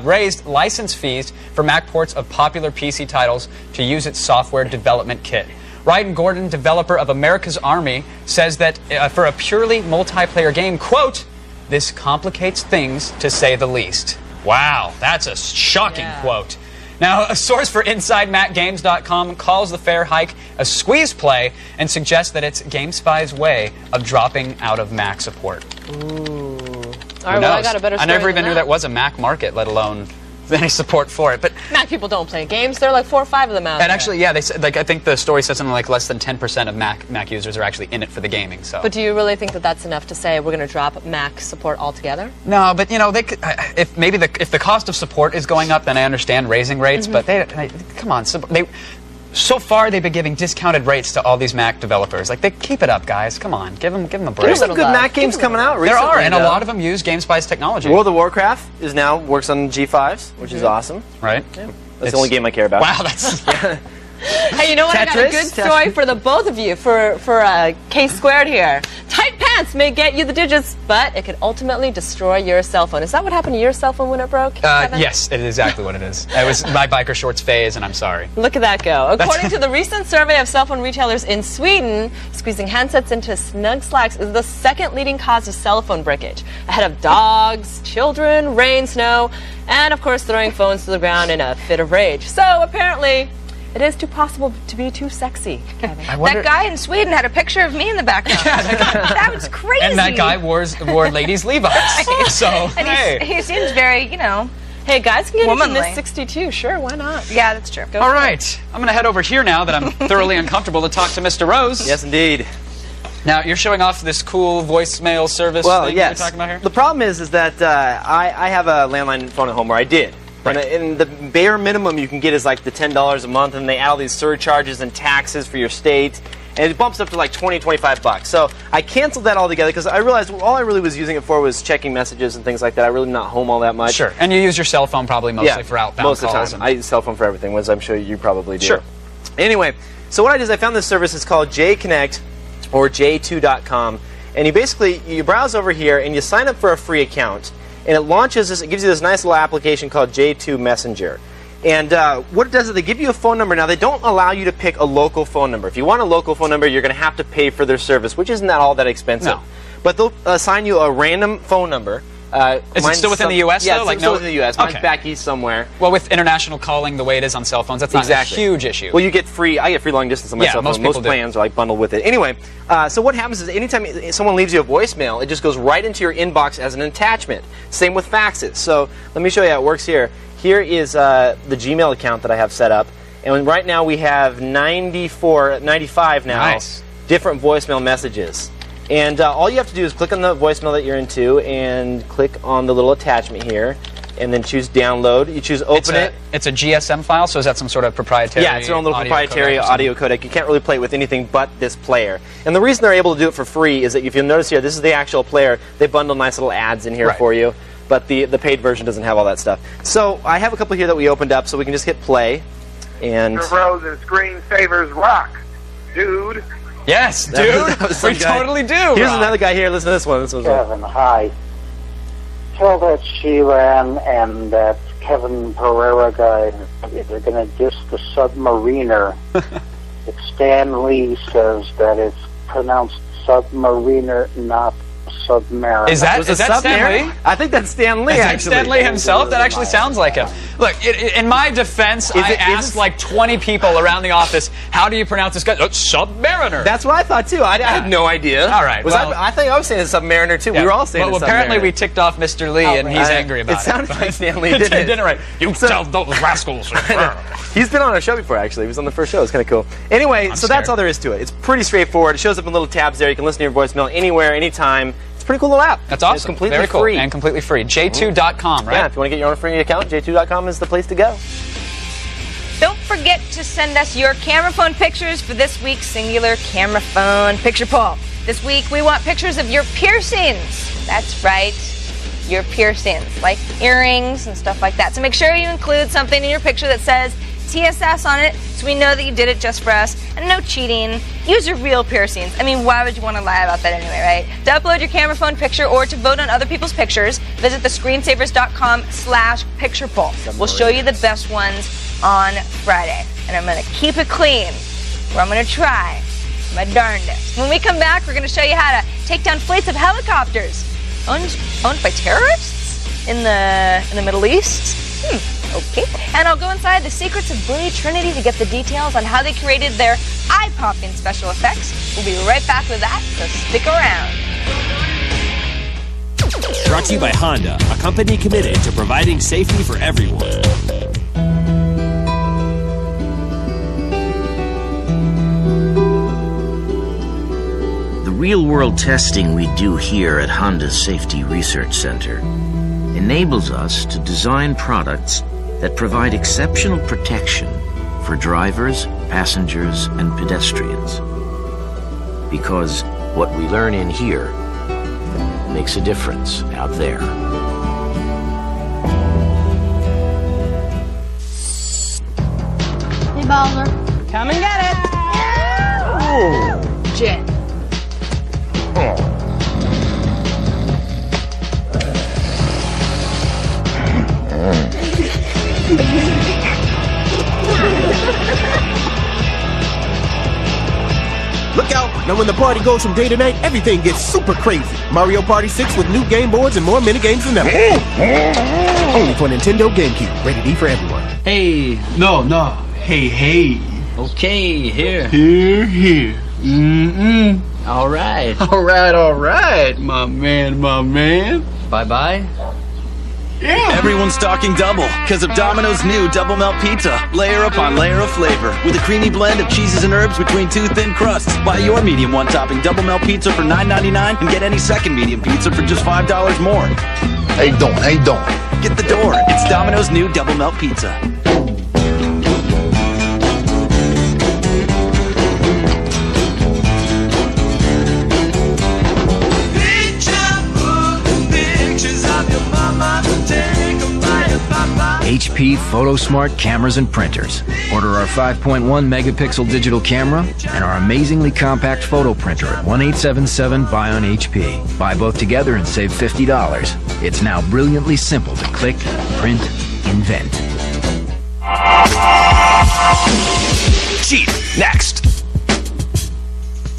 Speaker 1: raised license fees for Mac ports of popular PC titles to use its software development kit. Ryan Gordon, developer of America's Army, says that for a purely multiplayer game, quote, "This complicates things to say the least." Wow, that's a shocking quote. Now, a source for InsideMacGames.com calls the fair hike a squeeze play and suggests that it's GameSpy's way of dropping out of Mac support.
Speaker 7: Ooh. All right, well, I got a better story.
Speaker 1: I never even knew that was a Mac market, let alone any support for it. But
Speaker 7: Mac people don't play games. There are like 4 or 5 of them out there.
Speaker 1: And actually, yeah, they said, like, I think the story says something like less than 10% of Mac users are actually in it for the gaming. So.
Speaker 7: But do you really think that that's enough to say we're going to drop Mac support altogether?
Speaker 1: No, but you know, they could, if the cost of support is going up, then I understand raising rates. But come on, so far they've been giving discounted rates to all these Mac developers. Like, they keep it up, guys. Come on, give them a break.
Speaker 27: There's some good Mac games coming out recently.
Speaker 1: There are, and a lot of them use GameSpy's technology.
Speaker 27: World of Warcraft works on G5s, which is awesome.
Speaker 1: Right.
Speaker 27: Yeah. That's the only game I care about.
Speaker 1: Wow, that's.
Speaker 7: Hey, you know what? I got a good story for the both of you, for K-squared here. Tight pants may get you the digits, but it could ultimately destroy your cell phone. Is that what happened to your cell phone when it broke, Kevin?
Speaker 1: Yes, it is exactly what it is. It was my biker shorts phase, and I'm sorry.
Speaker 7: Look at that go. According to the recent survey of cell phone retailers in Sweden, squeezing handsets into snug slacks is the second leading cause of cell phone breakage, ahead of dogs, children, rain, snow, and of course throwing phones to the ground in a fit of rage. So apparently, it is too possible to be too sexy, Kevin.
Speaker 4: That guy in Sweden had a picture of me in the background. That was crazy.
Speaker 1: And that guy wore ladies' Levi's. So,
Speaker 4: and
Speaker 1: hey.
Speaker 4: He seems very, you know,
Speaker 7: hey, guys can get
Speaker 4: womanly.
Speaker 7: into Miss 62. Sure, why not?
Speaker 4: Yeah, that's true.
Speaker 1: All right. I'm going to head over here now that I'm thoroughly uncomfortable to talk to Mr. Rose.
Speaker 27: Yes, indeed.
Speaker 1: Now, you're showing off this cool voicemail service thing you're talking about here?
Speaker 27: The problem is that I have a landline phone at home, or I did. Right. And the bare minimum you can get is like the $10 a month, and they add all these surcharges and taxes for your state, and it bumps up to like $20, $25. So I canceled that altogether because I realized all I really was using it for was checking messages and things like that. I really not home all that much.
Speaker 1: Sure. And you use your cell phone probably mostly for outbound
Speaker 27: most
Speaker 1: calls.
Speaker 27: Most of the time. I use cell phone for everything, as I'm sure you probably do.
Speaker 1: Sure.
Speaker 27: Anyway, so what I did is I found this service. It's called JConnect or J2.com, and you browse over here and you sign up for a free account. And it launches this, it gives you this nice little application called J2 Messenger. And what it does is they give you a phone number. Now, they don't allow you to pick a local phone number. If you want a local phone number, you're going to have to pay for their service, which isn't all that expensive.
Speaker 1: No.
Speaker 27: But they'll assign you a random phone number.
Speaker 1: Is it still within the U.S.,
Speaker 27: yeah,
Speaker 1: though?
Speaker 27: Yeah, it's still within the U.S. Mine's back east somewhere.
Speaker 1: Well, with international calling the way it is on cell phones, that's not a huge issue.
Speaker 27: Well, I get free long distance on my cell phone. Most plans are like bundled with it. Anyway, so what happens is anytime someone leaves you a voicemail, it just goes right into your inbox as an attachment. Same with faxes. So let me show you how it works here. Here is the Gmail account that I have set up. And right now we have 95 now different voicemail messages. And all you have to do is click on the voicemail that you're into and click on the little attachment here and then choose download. You choose open it.
Speaker 1: It's a GSM file, so is that some sort of proprietary
Speaker 27: Yeah, it's their own little proprietary audio codec. You can't really play it with anything but this player. And the reason they're able to do it for free is that if you'll notice here, this is the actual player. They bundle nice little ads in here for you. But the paid version doesn't have all that stuff. So I have a couple here that we opened up, so we can just hit play. And
Speaker 11: Rose and screensavers rock, dude.
Speaker 1: Yes, dude. We totally do.
Speaker 27: Here's another guy here. Listen to this one. This one's
Speaker 15: Kevin, hi. Tell that Sheeran and that Kevin Pereira guy if they're going to diss the Submariner. If Stan Lee says that it's pronounced Submariner, not Submariner.
Speaker 1: Is that Stan Lee?
Speaker 27: I think that's Stan Lee, actually.
Speaker 1: Stan Lee himself? That actually sounds like him. Look, in my defense, I asked like 20 people around the office, how do you pronounce this guy? Submariner.
Speaker 27: That's what I thought, too. I had no idea.
Speaker 1: All right.
Speaker 27: I think I was saying Submariner, too. We were all saying Submariner.
Speaker 1: Apparently we ticked off Mr. Lee, and he's angry about it.
Speaker 27: It sounded like Stan Lee, didn't it?
Speaker 1: Didn't right. You tell those rascals.
Speaker 27: He's been on our show before, actually. He was on the first show. It's kind of cool. Anyway, so that's all there is to it. It's pretty straightforward. It shows up in little tabs there. You can listen to your voicemail anywhere, anytime. Pretty cool little app.
Speaker 1: That's awesome.
Speaker 27: It's completely
Speaker 1: Very cool.
Speaker 27: free.
Speaker 1: And completely free. J2.com, right?
Speaker 27: Yeah, if you want to get your own free account, J2.com is the place to go.
Speaker 4: Don't forget to send us your camera phone pictures for this week's Singular Camera Phone Picture Poll. This week, we want pictures of your piercings. That's right, your piercings, like earrings and stuff like that. So make sure you include something in your picture that says TSS on it, so we know that you did it just for us. And no cheating. Use your real piercings. I mean, why would you want to lie about that anyway, right? To upload your camera phone picture or to vote on other people's pictures, visit thescreensavers.com/picture poll. We'll show you the best ones on Friday. And I'm going to keep it clean. where I'm going to try my darndest. When we come back, we're going to show you how to take down fleets of helicopters owned by terrorists in the Middle East. Okay. And I'll go inside the secrets of Blade Trinity to get the details on how they created their eye-popping special effects. We'll be right back with that, so stick around.
Speaker 10: Brought to you by Honda, a company committed to providing safety for everyone.
Speaker 16: The real-world testing we do here at Honda's Safety Research Center enables us to design products that provide exceptional protection for drivers, passengers, and pedestrians. Because what we learn in here makes a difference out there.
Speaker 17: Hey, Bowser. Come and get it.
Speaker 16: Oh.
Speaker 17: Jet.
Speaker 18: Look out! Now when the party goes from day to night, everything gets super crazy. Mario Party 6 with new game boards and more mini-games than ever. Only for Nintendo GameCube. Rated E for everyone.
Speaker 12: Hey, no. Hey.
Speaker 19: Okay, here.
Speaker 12: Here.
Speaker 19: All right.
Speaker 12: All right, my man.
Speaker 19: Bye-bye.
Speaker 12: Yeah.
Speaker 20: Everyone's talking double because of Domino's new Double Melt Pizza. Layer upon layer of flavor with a creamy blend of cheeses and herbs between two thin crusts. Buy your medium one-topping Double Melt Pizza for $9.99 and get any second medium pizza for just $5 more.
Speaker 21: Hey, don't.
Speaker 20: Get the door. It's Domino's new Double Melt Pizza.
Speaker 28: HP PhotoSmart cameras and printers. Order our 5.1 megapixel digital camera and our amazingly compact photo printer at 1877 Buy on HP. Buy both together and save $50. It's now brilliantly simple to click, print, invent.
Speaker 14: Cheat next.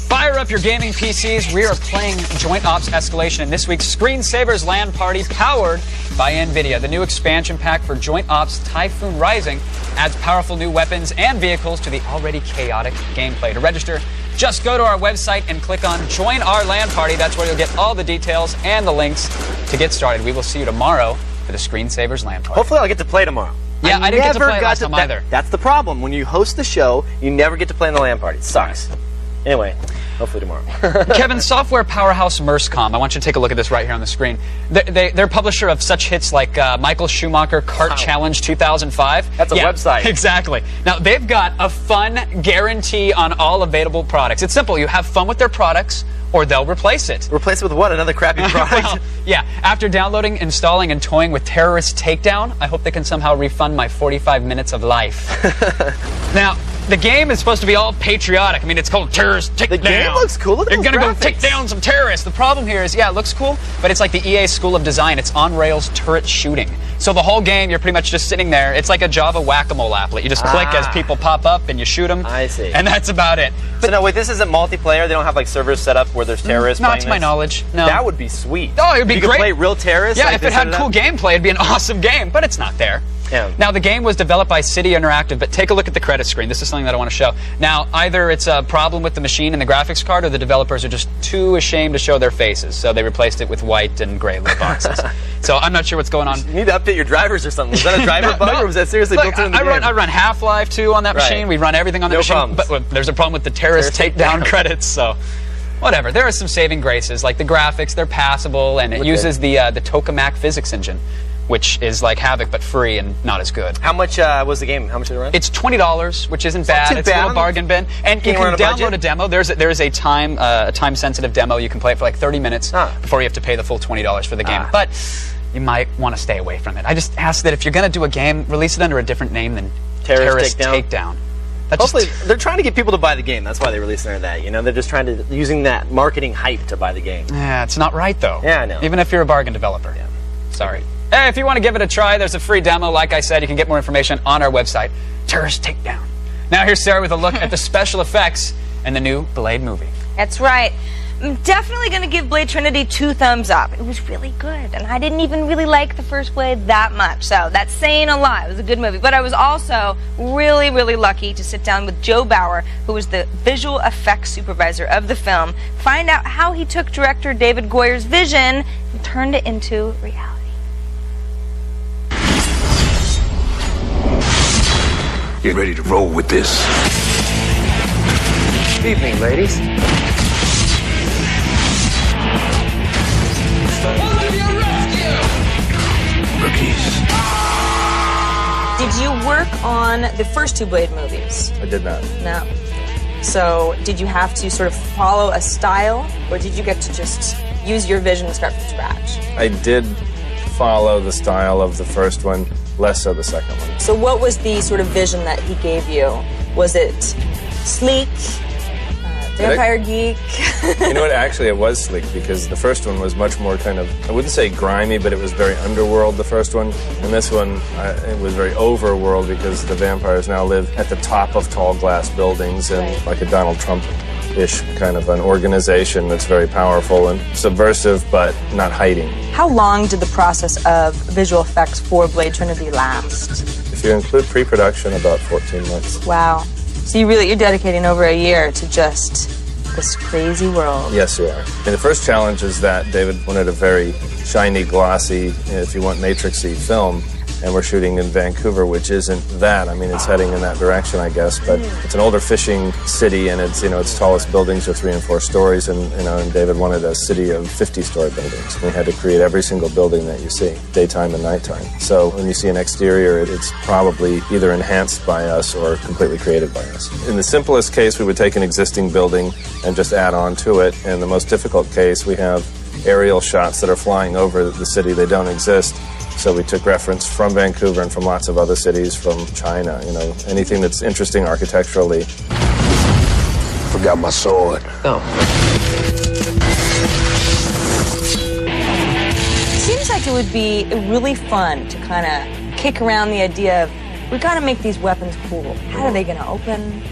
Speaker 1: Fire up your gaming PCs. We are playing Joint Ops Escalation in this week's Screensavers LAN Party powered by NVIDIA. The new expansion pack for Joint Ops Typhoon Rising adds powerful new weapons and vehicles to the already chaotic gameplay. To register, just go to our website and click on Join Our LAN Party. That's where you'll get all the details and the links to get started. We will see you tomorrow for the Screensavers LAN Party.
Speaker 27: Hopefully I'll get to play tomorrow.
Speaker 1: Yeah, I didn't get to play last time either.
Speaker 27: That's the problem. When you host the show, you never get to play in the LAN Party. It sucks. Anyway, hopefully tomorrow.
Speaker 1: Kevin, software powerhouse Merscom. I want you to take a look at this right here on the screen. They're publisher of such hits like Michael Schumacher Kart Challenge 2005.
Speaker 27: That's a website.
Speaker 1: Exactly. Now, they've got a fun guarantee on all available products. It's simple. You have fun with their products, or they'll replace it.
Speaker 27: Replace it with what? Another crappy product?
Speaker 1: Well, yeah. After downloading, installing, and toying with Terrorist Takedown, I hope they can somehow refund my 45 minutes of life. Now, the game is supposed to be all patriotic. I mean, it's called Terrorist Takedown.
Speaker 27: The game looks cool. Look at
Speaker 1: You're
Speaker 27: those
Speaker 1: gonna
Speaker 27: graphics.
Speaker 1: go take down some terrorists. The problem here is, yeah, it looks cool, but it's like the EA School of Design. It's on-rails turret shooting. So the whole game, you're pretty much just sitting there. It's like a Java whack-a-mole applet. You just click as people pop up and you shoot them.
Speaker 27: I see.
Speaker 1: And that's about it.
Speaker 27: So no, wait, this isn't multiplayer? They don't have like servers set up where there's terrorists
Speaker 1: Not
Speaker 27: playing
Speaker 1: to my
Speaker 27: this?
Speaker 1: knowledge, no.
Speaker 27: That would be sweet.
Speaker 1: Oh, it would be
Speaker 27: you
Speaker 1: great.
Speaker 27: You could play real terrorists?
Speaker 1: Yeah,
Speaker 27: like
Speaker 1: if it had cool gameplay, it'd be an awesome game, but it's not there.
Speaker 27: Yeah.
Speaker 1: Now, the game was developed by City Interactive, but take a look at the credit screen. This is something that I want to show. Now, either it's a problem with the machine and the graphics card, or the developers are just too ashamed to show their faces, so they replaced it with white and gray little boxes. So I'm not sure what's going on.
Speaker 27: You need to update your drivers or something. Was that a driver bug, or was that seriously built into the game?
Speaker 1: I run Half-Life 2 on that machine. We run everything on the machine.
Speaker 27: problems.
Speaker 1: But there's a problem with the terrorist takedown credits, so whatever. There are some saving graces, like the graphics. They're passable, and it uses the tokamak physics engine, which is like Havoc but free and not as good.
Speaker 27: How much was the game? How much did it run?
Speaker 1: It's $20, which isn't bad.
Speaker 27: too
Speaker 1: It's a
Speaker 27: bad.
Speaker 1: little bargain bin, and you can download a demo. There's a time-sensitive demo. You can play it for like 30 minutes before you have to pay the full $20 for the game. But you might want to stay away from it. I just ask that if you're going to do a game, release it under a different name than Terrorist Takedown.
Speaker 27: Hopefully, they're trying to get people to buy the game. That's why they released it under that. You know, they're just trying to using that marketing hype to buy the game.
Speaker 1: Yeah, it's not right though.
Speaker 27: Yeah, I know.
Speaker 1: Even if you're a bargain developer. Yeah. Sorry. Hey, if you want to give it a try, there's a free demo. Like I said, you can get more information on our website, Terrorist Takedown. Now here's Sarah with a look at the special effects in the new Blade movie.
Speaker 4: That's right. I'm definitely going to give Blade Trinity 2 thumbs up. It was really good, and I didn't even really like the first Blade that much, so that's saying a lot. It was a good movie, but I was also really, really lucky to sit down with Joe Bauer, who was the visual effects supervisor of the film, find out how he took director David Goyer's vision and turned it into reality.
Speaker 2: Get ready to roll with this.
Speaker 8: Evening, ladies.
Speaker 2: Rookies.
Speaker 3: Did you work on the first 2 Blade movies?
Speaker 27: I did not.
Speaker 3: No. So did you have to sort of follow a style, or did you get to just use your vision and start from scratch?
Speaker 27: I did follow the style of the first one, less so the second one.
Speaker 3: So what was the sort of vision that he gave you? Was it sleek? Vampire geek?
Speaker 27: You know what, actually it was sleek, because the first one was much more kind of, I wouldn't say grimy, but it was very underworld, the first one. And this one, it was very overworld, because the vampires now live at the top of tall glass buildings and like a Donald Trump-ish kind of an organization that's very powerful and subversive, but not hiding.
Speaker 3: How long did the process of visual effects for Blade Trinity last?
Speaker 27: If you include pre-production, about 14 months.
Speaker 3: Wow. So you're dedicating over a year to just this crazy world.
Speaker 27: Yes, you are. And the first challenge is that David wanted a very shiny, glossy, if you want, matrixy film. And we're shooting in Vancouver, which isn't that. I mean, it's heading in that direction, I guess. But it's an older fishing city, and it's, its tallest buildings are 3 and 4 stories. And and David wanted a city of 50-story buildings. We had to create every single building that you see, daytime and nighttime. So when you see an exterior, it's probably either enhanced by us or completely created by us. In the simplest case, we would take an existing building and just add on to it. In the most difficult case, we have aerial shots that are flying over the city. They don't exist. So we took reference from Vancouver and from lots of other cities, from China, anything that's interesting architecturally.
Speaker 2: Forgot my sword.
Speaker 3: Oh. Seems like it would be really fun to kind of kick around the idea of, we got to make these weapons cool. How are they going to open?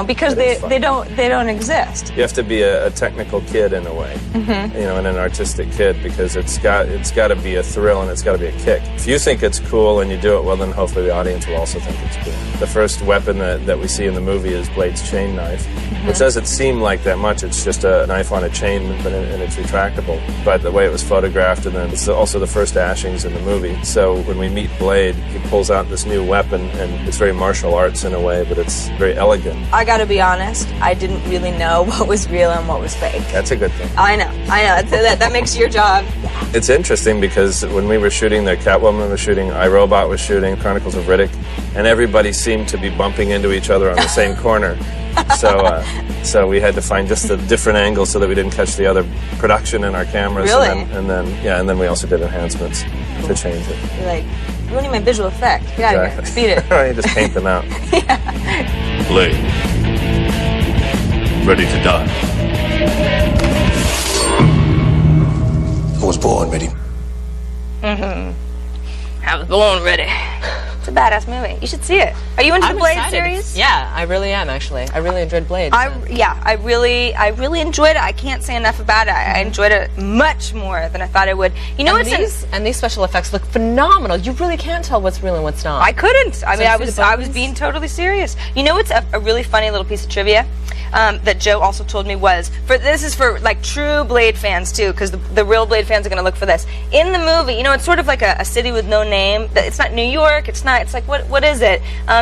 Speaker 3: Because they don't exist.
Speaker 27: You have to be a technical kid in a way, and an artistic kid, because it's got to be a thrill and it's got to be a kick. If you think it's cool and you do it well, then hopefully the audience will also think it's cool. The first weapon that we see in the movie is Blade's chain knife, which doesn't seem like that much. It's just a knife on a chain, and it's retractable. But the way it was photographed, and then it's also the first ashings in the movie. So when we meet Blade, he pulls out this new weapon, and it's very martial arts in a way, but it's very elegant.
Speaker 3: I gotta be honest, I didn't really know what was real and what was fake.
Speaker 27: That's a good thing.
Speaker 3: I know. That makes your job.
Speaker 27: It's interesting because when we were shooting, the Catwoman was shooting, iRobot was shooting, Chronicles of Riddick, and everybody seemed to be bumping into each other on the same corner. So we had to find just a different angle so that we didn't catch the other production in our cameras.
Speaker 3: Really?
Speaker 27: And then we also did enhancements to change it.
Speaker 3: You're like, ruining my visual effect. Get out of here. Speed it.
Speaker 27: You just paint them out.
Speaker 2: Blade. Ready to die. I was born ready.
Speaker 4: I was born ready. It's a badass movie. You should see it. Are you into the Blade series?
Speaker 7: Yeah, I really am, actually. I really enjoyed Blade.
Speaker 4: I really enjoyed it. I can't say enough about it. I enjoyed it much more than I thought I would.
Speaker 7: And these special effects look phenomenal. You really can't tell what's real and what's not.
Speaker 4: I couldn't. I was being totally serious. It's a really funny little piece of trivia that Joe also told me was, this is for like true Blade fans too, because the real Blade fans are going to look for this. In the movie, it's sort of like a city with no name. It's not New York. It's like what is it?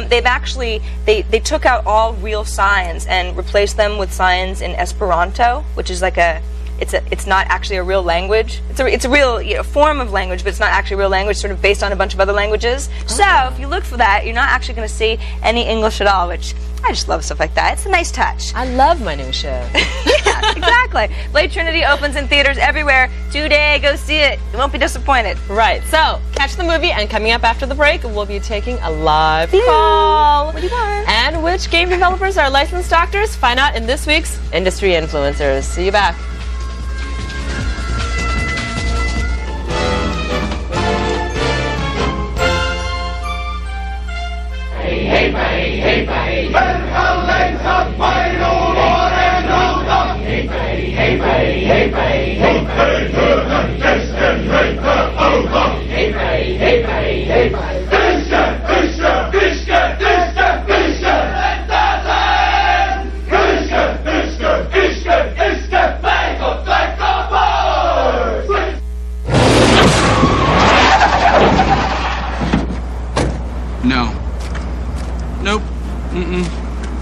Speaker 4: They've actually they took out all real signs and replaced them with signs in Esperanto, which is like it's not actually a real language. It's a real form of language, but it's not actually a real language, sort of based on a bunch of other languages. So if you look for that, you're not actually going to see any English at all, which I just love stuff like that. It's a nice touch.
Speaker 7: I love minutia.
Speaker 4: Yeah, exactly. Blade Trinity opens in theaters everywhere today. Go see it. You won't be disappointed.
Speaker 7: Right. So catch the movie, and coming up after the break, we'll be taking a live call.
Speaker 4: What do you want?
Speaker 7: And which game developers are licensed doctors? Find out in this week's Industry Influencers. See you back.
Speaker 12: Hey, hey, hey, hey, hey.
Speaker 5: No. Nope. Mm-mm.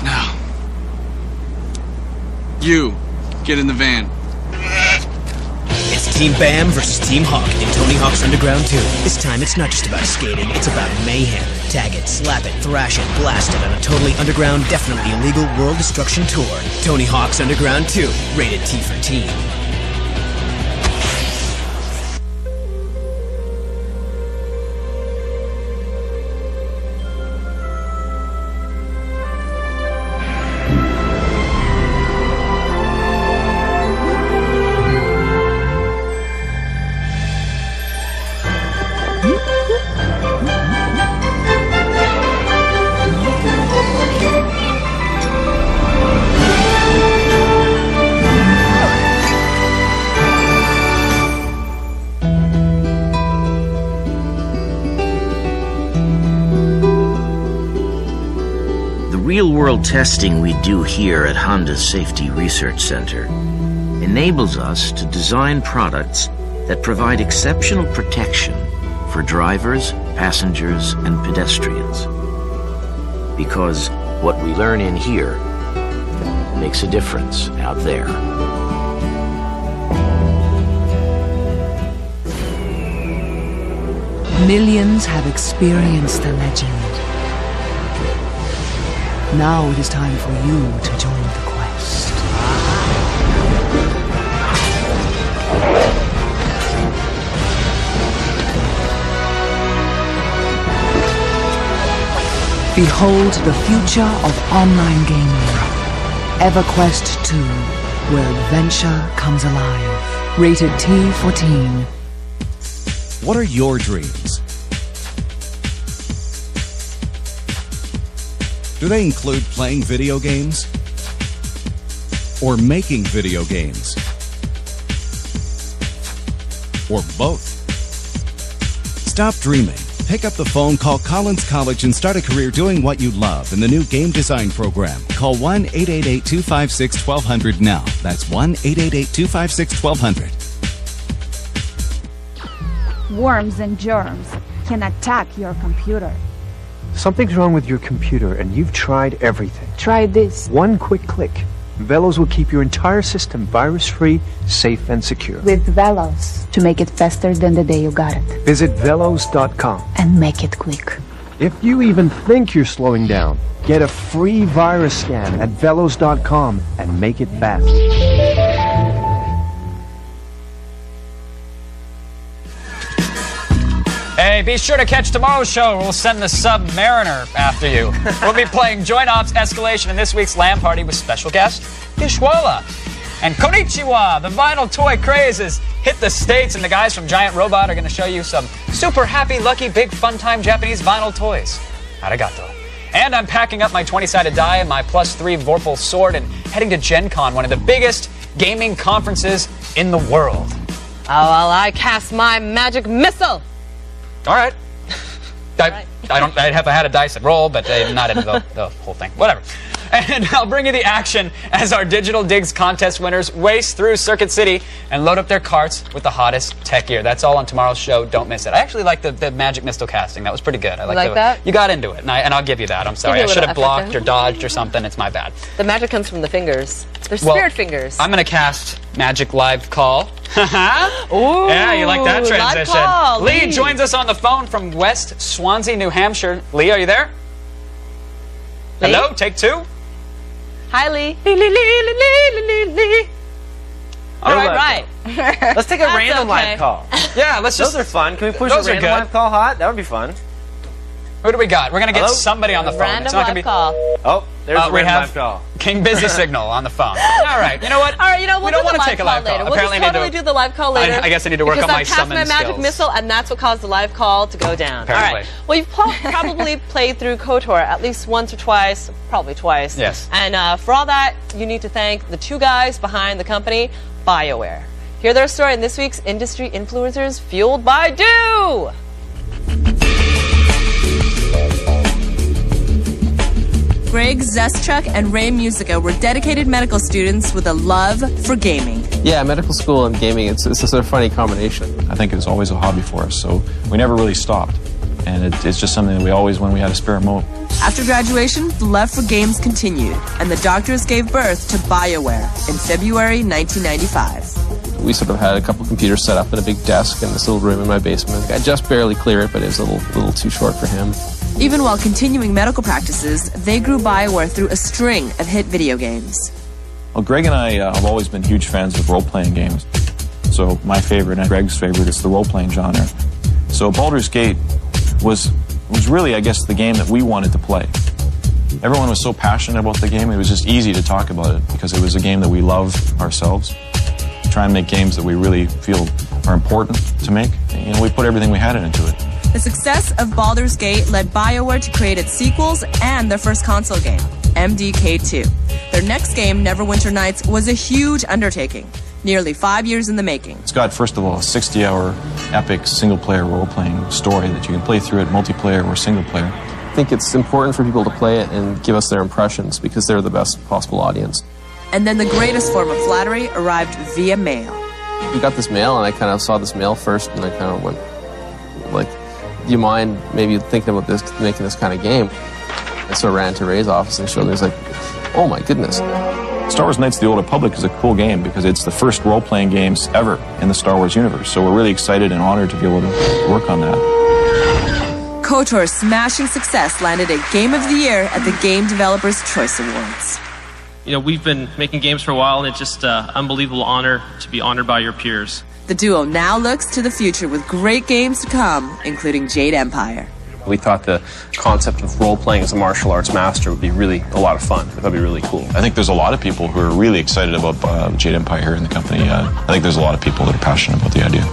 Speaker 5: No. You, get in the van.
Speaker 6: It's Team Bam versus Team Hawk in Tony Hawk's Underground 2. This time, it's not just about skating, it's about mayhem. Tag it, slap it, thrash it, blast it on a totally underground, definitely illegal world destruction tour. Tony Hawk's Underground 2, rated T for Teen.
Speaker 16: Real-world testing we do here at Honda's Safety Research Center enables us to design products that provide exceptional protection for drivers, passengers, and pedestrians. Because what we learn in here makes a difference out there.
Speaker 9: Millions have experienced the legend. Now it is time for you to join the quest. Behold the future of online gaming. EverQuest 2, where adventure comes alive. Rated T for Teen.
Speaker 21: What are your dreams? Do they include playing video games? Or making video games? Or both? Stop dreaming. Pick up the phone, call Collins College, and start a career doing what you love in the new game design program. Call 1-888-256-1200 now. That's 1-888-256-1200.
Speaker 22: Worms and germs can attack your computer.
Speaker 23: Something's wrong with your computer, and you've tried everything.
Speaker 22: Try this.
Speaker 23: One quick click. Velos will keep your entire system virus-free, safe, and secure.
Speaker 22: With Velos, to make it faster than the day you got it.
Speaker 23: Visit velos.com.
Speaker 22: And make it quick.
Speaker 23: If you even think you're slowing down, get a free virus scan at velos.com and make it fast.
Speaker 1: Hey, be sure to catch tomorrow's show. We'll send the Submariner after you. We'll be playing Joint Ops Escalation in this week's LAN party with special guest Ishwala. And Konnichiwa, the vinyl toy craze has hit the States, and the guys from Giant Robot are going to show you some super happy, lucky, big, fun time Japanese vinyl toys. Arigato. And I'm packing up my 20-sided die and my +3 Vorpal sword and heading to Gen Con, one of the biggest gaming conferences in the world.
Speaker 7: Oh, well, I cast my magic missile.
Speaker 1: All right. I'd have had a dice and roll, but I'm not into the whole thing. Whatever. And I'll bring you the action as our Digital Digs contest winners race through Circuit City and load up their carts with the hottest tech gear. That's all on tomorrow's show. Don't miss it. I actually like the magic missile casting. That was pretty good. I
Speaker 7: like that?
Speaker 1: You got into it, and I'll give you that. I'm sorry. I should have blocked or dodged or something. It's my bad.
Speaker 7: The magic comes from the fingers. They're spirit fingers.
Speaker 1: I'm going to cast Magic Live Call.
Speaker 7: Ooh,
Speaker 1: yeah, you like that transition.
Speaker 7: Live call,
Speaker 1: Lee joins us on the phone from West Swansea, New Hampshire. Lee, are you there? Lee? Hello, take two.
Speaker 7: Hi, Lee. Lee.
Speaker 1: All right.
Speaker 27: Let's take a random live call.
Speaker 1: Yeah, let's just.
Speaker 27: Those are fun. Can we push a random live call hot? That would be fun.
Speaker 1: Who do we got? We're going to get somebody on the phone.
Speaker 7: Random live call.
Speaker 27: Oh, there's a random live call.
Speaker 1: King Busy Signal on the phone. All right, you know what?
Speaker 7: All right, we don't
Speaker 1: want to take a live call
Speaker 7: later. We'll just totally do the live call later.
Speaker 1: I guess I need to work on my summon
Speaker 7: skills. Because I cast my magic missile, and that's what caused the live call to go down.
Speaker 1: Apparently.
Speaker 7: All right. Well, you've probably played through KOTOR at least once or twice, probably twice.
Speaker 1: Yes.
Speaker 7: And for all that, you need to thank the two guys behind the company, BioWare. Hear their story in this week's Industry Influencers Fueled by Do!
Speaker 10: Greg Zestruk and Ray Musica were dedicated medical students with a love for gaming.
Speaker 27: Yeah, medical school and gaming, it's a sort of funny combination.
Speaker 11: I think it was always a hobby for us, so we never really stopped. And it's just something that we always, when we had a spare moment.
Speaker 10: After graduation, the love for games continued, and the doctors gave birth to BioWare in February 1995.
Speaker 27: We sort of had a couple computers set up at a big desk in this little room in my basement. I just barely clear it, but it was a little too short for him.
Speaker 10: Even while continuing medical practices, they grew BioWare through a string of hit video games.
Speaker 11: Well, Greg and I have always been huge fans of role-playing games. So my favorite and Greg's favorite is the role-playing genre. So Baldur's Gate was really, I guess, the game that we wanted to play. Everyone was so passionate about the game, it was just easy to talk about it because it was a game that we love ourselves. Try and make games that we really feel are important to make. And we put everything we had into it.
Speaker 10: The success of Baldur's Gate led BioWare to create its sequels and their first console game, MDK2. Their next game, Neverwinter Nights, was a huge undertaking, nearly 5 years in the making.
Speaker 11: It's got, first of all, a 60-hour epic single-player role-playing story that you can play through it multiplayer or single-player.
Speaker 27: I think it's important for people to play it and give us their impressions because they're the best possible audience.
Speaker 10: And then the greatest form of flattery arrived via mail.
Speaker 27: We got this mail, and I kind of saw this mail first, and I kind of went, like, do you mind maybe thinking about this, making this kind of game? I sort of ran to Ray's office and showed him. He's like, oh my goodness.
Speaker 11: Star Wars Knights of the Old Republic is a cool game because it's the first role-playing games ever in the Star Wars universe. So we're really excited and honored to be able to work on that.
Speaker 10: KOTOR's smashing success landed a Game of the Year at the Game Developers Choice Awards.
Speaker 27: You know, we've been making games for a while, and it's just an unbelievable honor to be honored by your peers.
Speaker 10: The duo now looks to the future with great games to come, including Jade Empire.
Speaker 27: We thought the concept of role-playing as a martial arts master would be really a lot of fun. That'd be really cool.
Speaker 11: I think there's a lot of people who are really excited about Jade Empire here in the company. I think there's a lot of people that are passionate about the idea.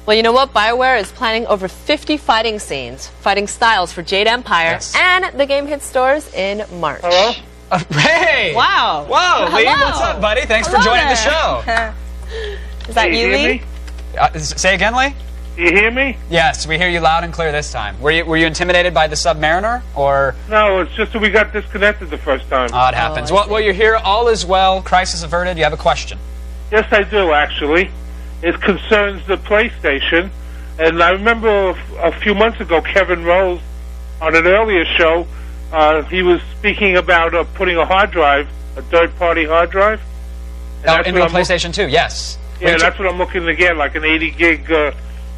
Speaker 7: Well, you know what? BioWare is planning over 50 fighting styles for Jade Empire,
Speaker 1: yes.
Speaker 7: And the game hits stores in March.
Speaker 1: Hello? Hey!
Speaker 7: Wow.
Speaker 1: Whoa, Lee,
Speaker 7: Hello.
Speaker 1: what's up, buddy? Thanks for joining the show.
Speaker 7: Is that you, Lee?
Speaker 1: Say again, Lee?
Speaker 12: Do you hear me?
Speaker 1: Yes, we hear you loud and clear this time. Were you intimidated by the Submariner, or?
Speaker 12: No, it's just that we got disconnected the first time.
Speaker 1: Oh, it happens. Well, you're here. All is well. Crisis averted. You have a question?
Speaker 12: Yes, I do, actually. It concerns the PlayStation. And I remember a few months ago, Kevin Rose, on an earlier show, he was speaking about putting a hard drive, a third-party hard drive.
Speaker 1: Into a PlayStation 2, yes.
Speaker 12: Yeah, that's what I'm looking to get, like an 80-gig.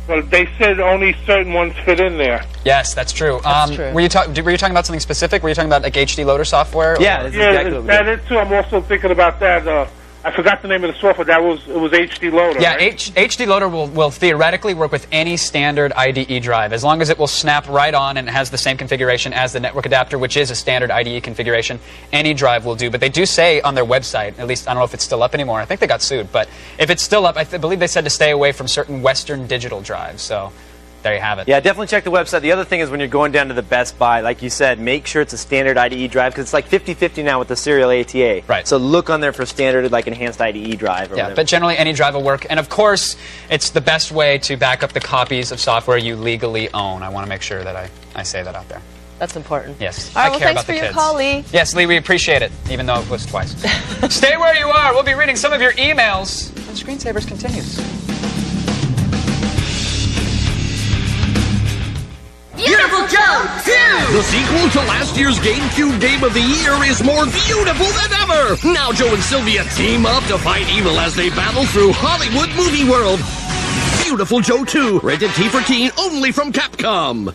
Speaker 12: Well, they said only certain ones fit in there.
Speaker 1: Yes, that's true.
Speaker 7: That's true.
Speaker 1: Were you talking about something specific? Were you talking about like HD loader software?
Speaker 27: Yeah,
Speaker 12: Is that it too? I'm also thinking about that. I forgot the name of the software. It was HD Loader.
Speaker 1: Yeah,
Speaker 12: right?
Speaker 1: HD Loader will theoretically work with any standard IDE drive as long as it will snap right on and it has the same configuration as the network adapter, which is a standard IDE configuration. Any drive will do. But they do say on their website, at least I don't know if it's still up anymore. I think they got sued, but if it's still up, I believe they said to stay away from certain Western digital drives. So there you have it.
Speaker 27: Yeah, definitely check the website. The other thing is when you're going down to the Best Buy, like you said, make sure it's a standard IDE drive because it's like 50-50 now with the serial ATA.
Speaker 1: Right.
Speaker 27: So look on there for standard, like enhanced IDE drive. Or
Speaker 1: yeah,
Speaker 27: whatever.
Speaker 1: but generally any drive will work. And of course, it's the best way to back up the copies of software you legally own. I want to make sure that I say that out there.
Speaker 7: That's important.
Speaker 1: Yes.
Speaker 7: All right,
Speaker 1: I
Speaker 7: well,
Speaker 1: care
Speaker 7: thanks
Speaker 1: about
Speaker 7: for
Speaker 1: the
Speaker 7: your
Speaker 1: kids.
Speaker 7: call, Lee.
Speaker 1: Yes, Lee, we appreciate it, even though it was twice. Stay where you are. We'll be reading some of your emails. And Screensavers continues.
Speaker 13: Beautiful Joe 2! The sequel to last year's GameCube Game of the Year is more beautiful than ever! Now Joe and Sylvia team up to fight evil as they battle through Hollywood movie world. Beautiful Joe 2, rated T for teen, only from Capcom.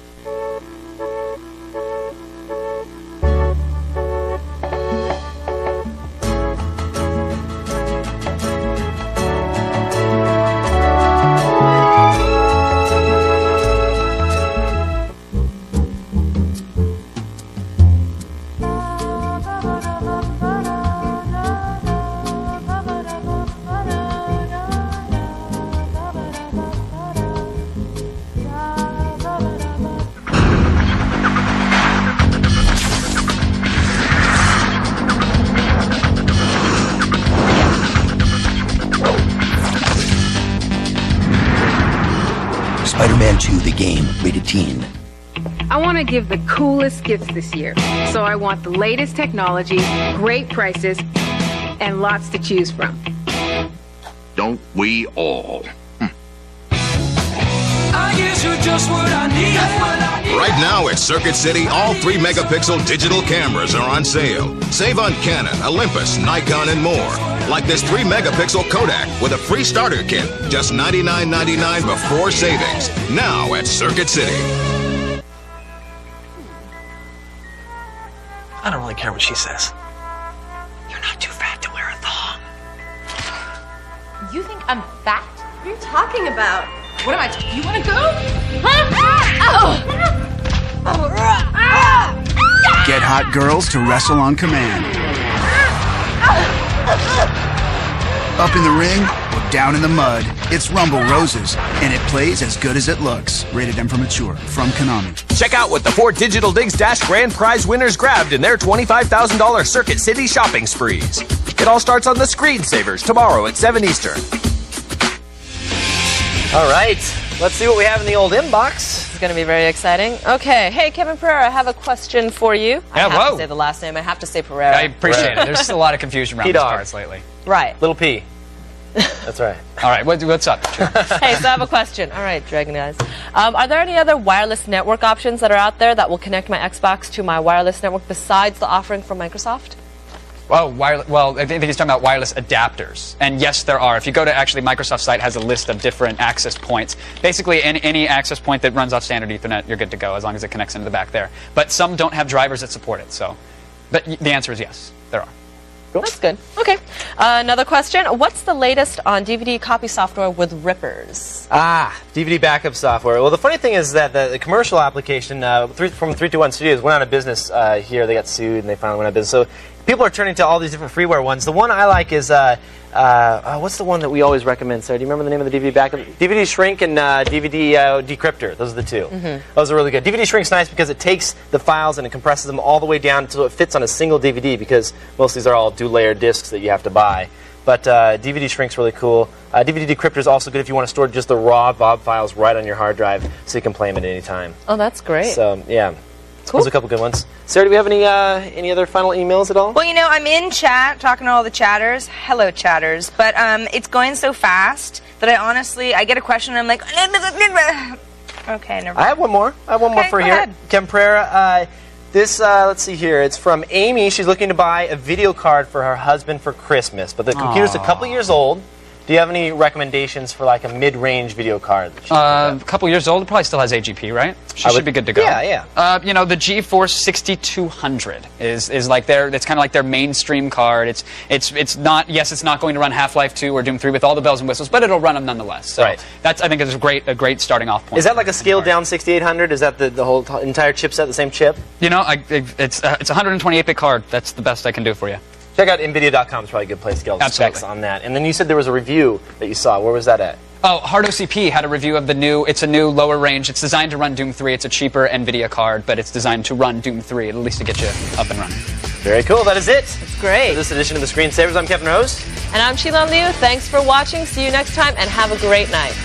Speaker 15: Spider-Man 2, the game, rated teen.
Speaker 17: I want to give the coolest gifts this year. So I want the latest technology, great prices, and lots to choose from.
Speaker 13: Don't we all?
Speaker 12: I guess you're just what I need.
Speaker 18: Right now at Circuit City, all 3-megapixel digital cameras are on sale. Save on Canon, Olympus, Nikon, and more. Like this 3-megapixel Kodak with a free starter kit. Just $99.99 before savings. Now at Circuit City.
Speaker 27: I don't really care what she says.
Speaker 19: You're not too fat to wear a thong.
Speaker 7: You think I'm fat?
Speaker 19: What are you talking about? What am I? You want to go?
Speaker 20: Get hot girls to wrestle on command. Up in the ring or down in the mud, it's Rumble Roses, and it plays as good as it looks. Rated M for mature. From Konami.
Speaker 14: Check out what the 4 Digital Digs Dash grand prize winners grabbed in their $25,000 Circuit City shopping sprees. It all starts on the Screensavers tomorrow at 7 Eastern.
Speaker 27: All right, let's see what we have in the old inbox.
Speaker 7: It's going to be very exciting. Okay, hey, Kevin Pereira, I have a question for you. I have to say the last name. I have to say Pereira.
Speaker 1: I appreciate it. There's a lot of confusion around these cards lately.
Speaker 7: Right.
Speaker 27: Little P. That's right.
Speaker 1: All right, what's up?
Speaker 7: Hey, so I have a question. All right, Dragon Eyes. Are there any other wireless network options that are out there that will connect my Xbox to my wireless network besides the offering from Microsoft?
Speaker 1: Oh, well, I think he's talking about wireless adapters. And yes, there are. If you go to actually Microsoft's site has a list of different access points. Basically, any access point that runs off standard Ethernet, you're good to go as long as it connects into the back there. But some don't have drivers that support it. So, but the answer is yes, there are.
Speaker 7: Cool. That's good. Okay. Another question. What's the latest on DVD copy software with rippers?
Speaker 27: DVD backup software. Well, the funny thing is that the commercial application from 321 Studios went out of business here. They got sued and they finally went out of business. So people are turning to all these different freeware ones. The one I like is, what's the one that we always recommend, Sarah? Do you remember the name of the DVD backup? DVD Shrink and DVD Decryptor. Those are the two. Those are really good. DVD Shrink's nice because it takes the files and it compresses them all the way down until it fits on a single DVD, because most of these are all dual-layer discs that you have to buy. But DVD Shrink's really cool. DVD Decryptor is also good if you want to store just the raw VOB files right on your hard drive so you can play them at any time.
Speaker 7: Oh, that's great.
Speaker 27: So, yeah.
Speaker 7: Cool.
Speaker 27: Those are a couple good ones. Sarah, do we have any other final emails at all?
Speaker 4: Well, you know, I'm in chat talking to all the chatters. Hello, chatters. But it's going so fast that I get a question and I'm like, okay, never mind.
Speaker 27: I have one more. I have one more for here.
Speaker 4: Ahead.
Speaker 27: Kevin Pereira, let's see here. It's from Amy. She's looking to buy a video card for her husband for Christmas, but the computer's a couple years old. Do you have any recommendations for like a mid-range video card?
Speaker 1: A couple years old, it probably still has AGP, right? She should be good to go.
Speaker 27: Yeah.
Speaker 1: You know, the GeForce 6200 is like it's kind of like their mainstream card. It's not going to run Half-Life 2 or Doom 3 with all the bells and whistles, but it'll run them nonetheless. So that's, I think, is a great starting off point.
Speaker 27: Is that like a scaled down 6800? Is that the whole entire chipset, the same chip?
Speaker 1: You know, it's a 128-bit card. That's the best I can do for you.
Speaker 27: Check out NVIDIA.com. It's probably a good place to get all the specs on that. And then you said there was a review that you saw. Where was that at?
Speaker 1: Oh, HardOCP had a review of it's a new lower range. It's designed to run Doom 3. It's a cheaper NVIDIA card, but it's designed to run Doom 3, at least to get you up and running.
Speaker 27: Very cool. That is it.
Speaker 7: It's great.
Speaker 27: For this edition of the Screensavers, I'm Kevin Rose.
Speaker 7: And I'm Sheila Liu. Thanks for watching. See you next time, and have a great night.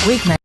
Speaker 9: Weeknight.